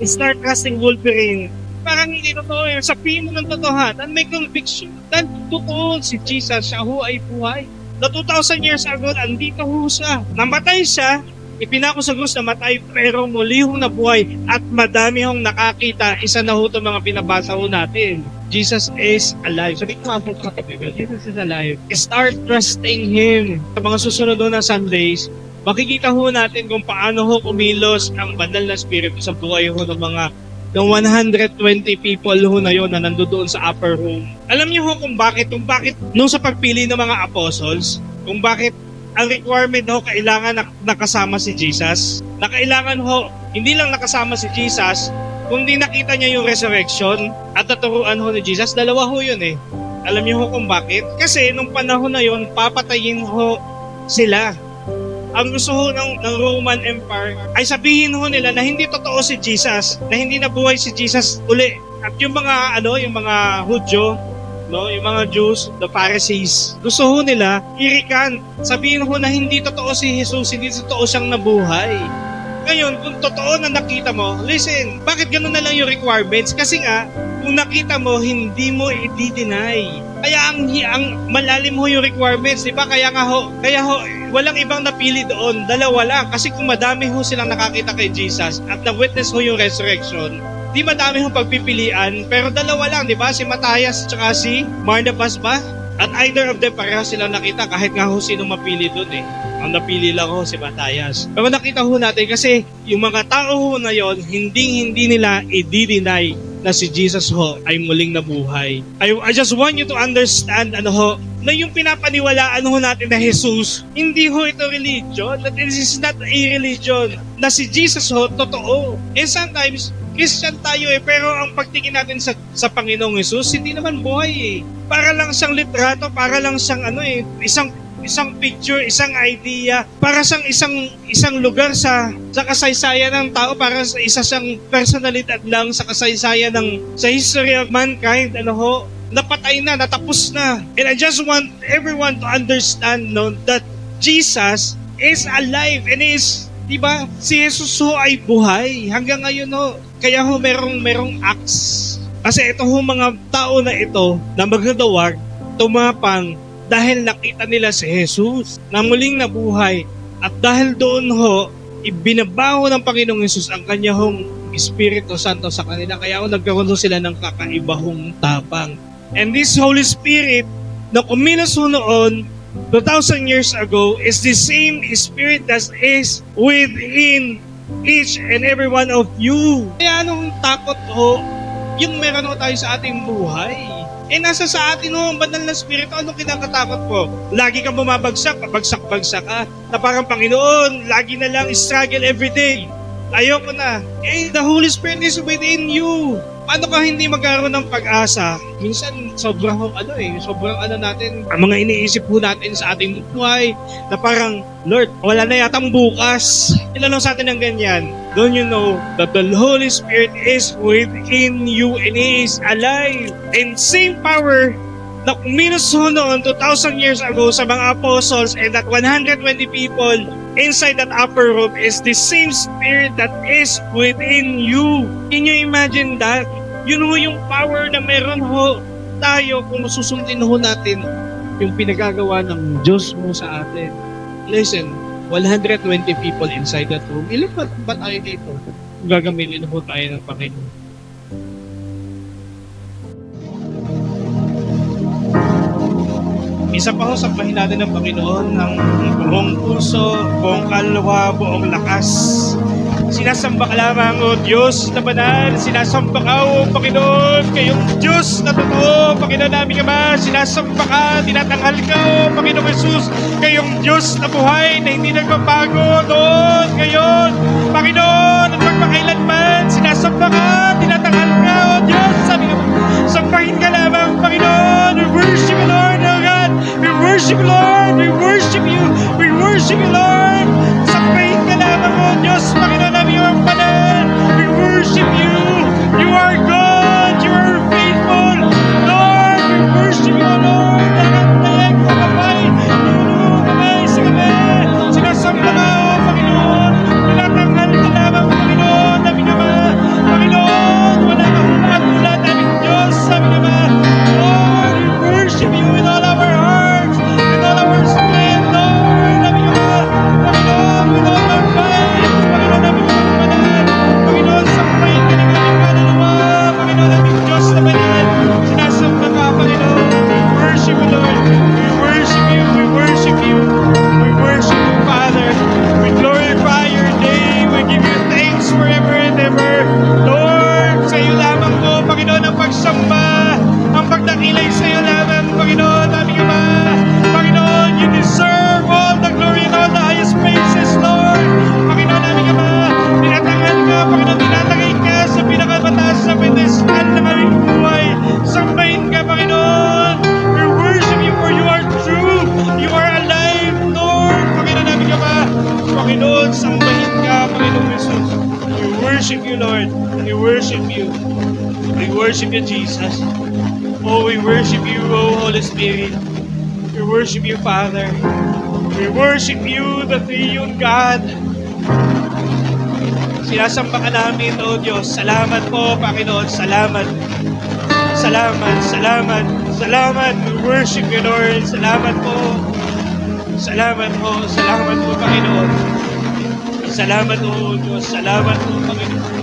start trusting Wolverine. Parang hindi totoo Sabihin mo ng totohanan, may conviction. Dahil totoo si Jesus, siya ho ay buhay. Na 2,000 years ago, andito ho siya. Namatay siya, ipinako sa krus, namatay, pero muli hong nabuhay at madami hong nakakita. Isa na ho itong mga pinabasa ho natin. Jesus is alive. Sabi ko Jesus is alive. Start trusting Him. Sa mga susunod na Sundays, makikita ho natin kung paano ho kumilos ang banal na spirito sa buhay ho ng mga ng 120 people ho na yon na nandoon sa upper room. Alam niyo ho kung bakit nung sa pagpili ng mga apostles, kung bakit ang requirement ho kailangan nakasama si Jesus. Na kailangan ho, hindi lang nakasama si Jesus, kundi nakita niya yung resurrection at naturuan ho ni Jesus. Dalawa ho yun Alam niyo ho kung bakit? Kasi nung panahon na yon, papatayin ho sila. Ang gusto ho ng Roman Empire ay sabihin ho nila na hindi totoo si Jesus, na hindi nabuhay si Jesus uli. At yung mga yung mga Hudyo, no, yung mga Jews, the Pharisees, gusto ho nila irikan. Sabihin ho na hindi totoo si Jesus, hindi totoo siyang nabuhay. Ngayon, kung totoo na nakita mo, listen, bakit gano'n na lang yung requirements? Kasi nga, kung nakita mo, hindi mo i-deny. Kaya ang malalim ho yung requirements, di ba? Kaya ho, walang ibang napili doon, dalawa lang. Kasi kung madami ho silang nakakita kay Jesus at na-witness ho yung resurrection, di madami ho pagpipilian, pero dalawa lang, di ba? Si Matthias at si Barnabas ba? At either of them, pareho silang nakita kahit nga ho sino mapili doon Ang napili lang ho si Matthias. Pero nakita ho natin kasi yung mga tao ho na yon, hindi nila i-deny na si Jesus ho ay muling nabuhay. I just want you to understand na yung pinapaniwalaan ho natin na Jesus, hindi ho ito religion. That this is not a religion. Na si Jesus ho, totoo. And sometimes, Christian tayo pero ang pagtingin natin sa Panginoong Jesus, hindi naman buhay Para lang siyang litrato, para lang siyang isang picture, isang idea, para siyang isang lugar sa kasaysayan ng tao, para sa isa siyang personalidad lang sa kasaysayan sa history of mankind, napatay na, natapos na. And I just want everyone to understand that Jesus is alive and is, di ba, si Jesus ho ay buhay hanggang ngayon Kaya merong acts. Kasi ito mga tao na ito na magdadawag, tumapang dahil nakita nila si Jesus na muling nabuhay. At dahil doon ibinabaho ng Panginoong Jesus ang kanyang Espiritu Santo sa kanila. Kaya nagkaroon sila ng kakaibahong tapang. And this Holy Spirit na kumilos noon 2,000 years ago is the same Spirit that is within each and every one of you. Kaya anong takot yung meron tayo sa ating buhay? Nasa sa atin ang banal na Espiritu. Anong kinakatakot po? Lagi kang bumabagsak, pabagsak-bagsak ka. Na parang Panginoon, lagi na lang struggle everyday. Ayoko na. The Holy Spirit is within you. Paano ka hindi magkaroon ng pag-asa? Minsan, sobrang natin, ang mga iniisip po natin sa ating buhay, na parang, Lord, wala na yatang bukas. Ilan lang sa atin ng ganyan. Don't you know that the Holy Spirit is within you and He is alive? And same power na kumilos noon 2,000 years ago sa mga apostles and that 120 people inside that upper room is the same Spirit that is within you. Can you imagine that? Yun yung power na meron tayo kung susundin natin yung pinagagawa ng Diyos mo sa atin. Listen, 120 people inside that room. Ilan ba tayo dito? Gagamitin tayo ng Panginoon. Isa pa sambahin natin ng Panginoon ng buong puso, buong kalwa, buong lakas. Sinasamba ka lamang, O Diyos na banal. Sinasamba ka, O Panginoon. Kayong Diyos na totoo, Panginoon namin Ama. Sinasamba ka, tinatanghal ka, O Panginoon Jesus. Kayong Diyos na buhay na hindi nagbabago noon, ngayon. Panginoon, at magpakailanman. Sinasamba ka, tinatanghal ka, O Diyos. Sabi ka, sambahin ka lamang, Panginoon. We worship you, Lord, O God. We worship you, Lord. We worship you. We worship you, Lord. Sambahin ka lamang, O Diyos, Panginoon namin ang banal. We worship you. You are God. You are faithful. Lord, we worship you, Lord. Nagkantayag ko kapay. Tulungan kamay sa kamay. Sinasamba ka, O Panginoon. Tinatanghal ka lamang, Panginoon namin Ama. Panginoon, wala kang katulad namin Diyos, sabi naman. Lord, we worship you with all our hearts, with all our strength, Lord, namin Ama. Panginoon, with all our minds, Panginoon namin Ama. Panginoon, sambahin ka ng aming kaluluwa, Panginoon namin Diyos na banal. Sinasamba ka, Panginoon. We worship you, Lord. We worship you. We worship you. We worship you, Father. We glorify your name. We give you thanks forever and ever. Lord, sa iyo lamang po, Panginoon, ang pagsamba, ang pagdakilay sa iyo lamang, Panginoon, aming Ama. Panginoon, you deserve all the glory and all the highest praises, Lord. Panginoon, aming Ama, tinatanghal ka, Panginoon, tinatangay ka sa pinakamataas na pedestal ng aming buhay. Sambahin ka, Panginoon. We worship you for you are true. You are alive, Lord. Panginoon, aming Ama. Panginoon, sambahin ka, Panginoon Jesus. We worship you, Lord. We worship you. We worship you, Jesus. Oh, we worship you, oh Holy Spirit. We worship you, Father. We worship you, the Triune God. Sinasamba ka namin, oh Diyos. Salamat po, Panginoon. Salamat. Salamat, salamat, salamat. We worship you, Lord. Salamat po. Salamat po, salamat po, Panginoon. Salamat po, Diyos. Salamat po, Panginoon.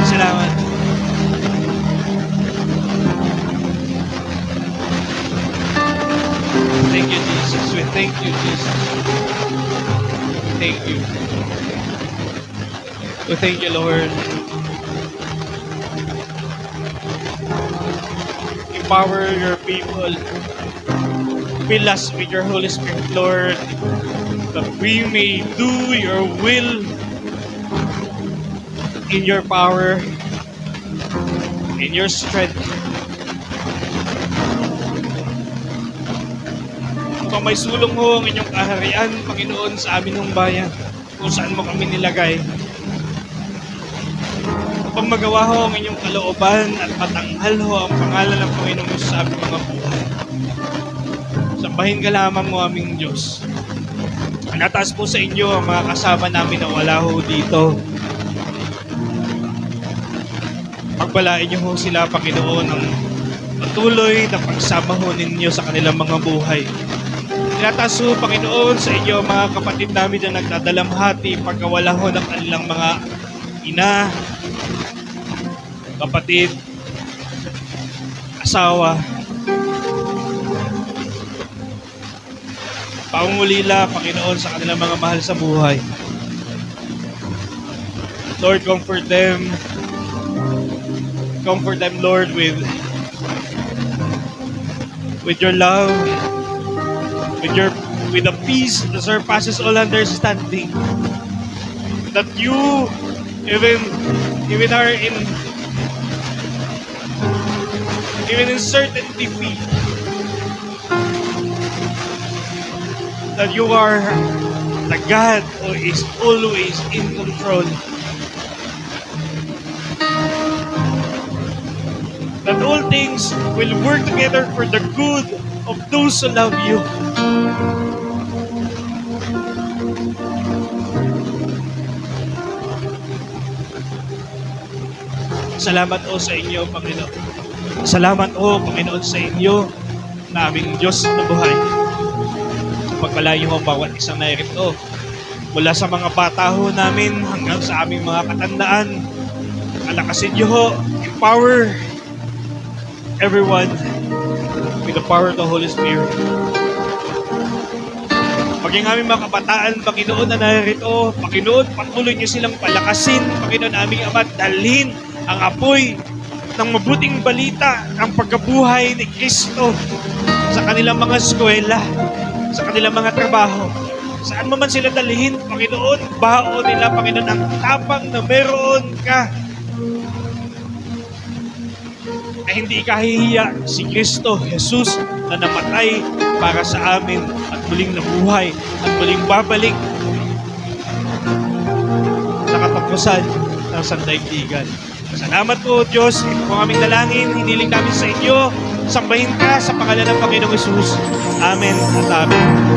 Salamat. Thank you, Jesus. We thank you, Jesus. Thank you. We thank you, Lord. Empower your people. Fill us with your Holy Spirit, Lord, that we may do your will in your power, in your strength. Upang may sulong mo ang inyong kaharian, Panginoon, sa amin ng bayan, kung saan mo kami nilagay. Upang magawa ho ang inyong kalooban at matanghal ho ang pangalan ng Panginoon sa aming mga buhay. Sambahin ka lamang mo aming Diyos. Nataas po sa inyo ang mga kasama namin na wala ho dito. Pagbalain niyo ho sila, Panginoon, ng patuloy na pagsama ho ninyo sa kanilang mga buhay. Tinataas ho, Panginoon, sa inyo mga kapatid namin na nagdadalamhati pagkawala ho ng kanilang mga ina, kapatid, asawa. Pangungulila, Panginoon, sa kanilang mga mahal sa buhay. Lord, comfort them. Comfort them, Lord, with your love, with the peace that surpasses all understanding. That you even are in certain defeat. That you are the God who is always in control. That all things will work together for the good of those who love you. Salamat o sa inyo, Panginoon. Salamat o, Panginoon, sa inyo na aming Diyos na buhay. Pagpalayo mo bawat isang narito. Mula sa mga bata ho namin hanggang sa aming mga katandaan. Alakasin niyo ho, empower everyone with the power of the Holy Spirit. maging aming mga kabataan, Panginoon, na narito. Panginoon, patuloy niyo silang palakasin. Panginoon, aming Ama, dalhin ang apoy ng mabuting balita, ang pagkabuhay ni Kristo sa kanilang mga eskwela, sa kanilang mga trabaho. Saan man sila dalhin, Panginoon, baon nila, Panginoon, ang tapang na meron ka. Ay hindi ikahihiya si Kristo, Jesus, na namatay para sa amin at muling nabuhay at muling babalik sa katapusan ng sandaigdigan. Salamat po, Diyos. Ito po aming dalangin. Hiniling namin sa inyo. Sambahin ka sa pangalan ng Panginoong Jesus. Amen at amen.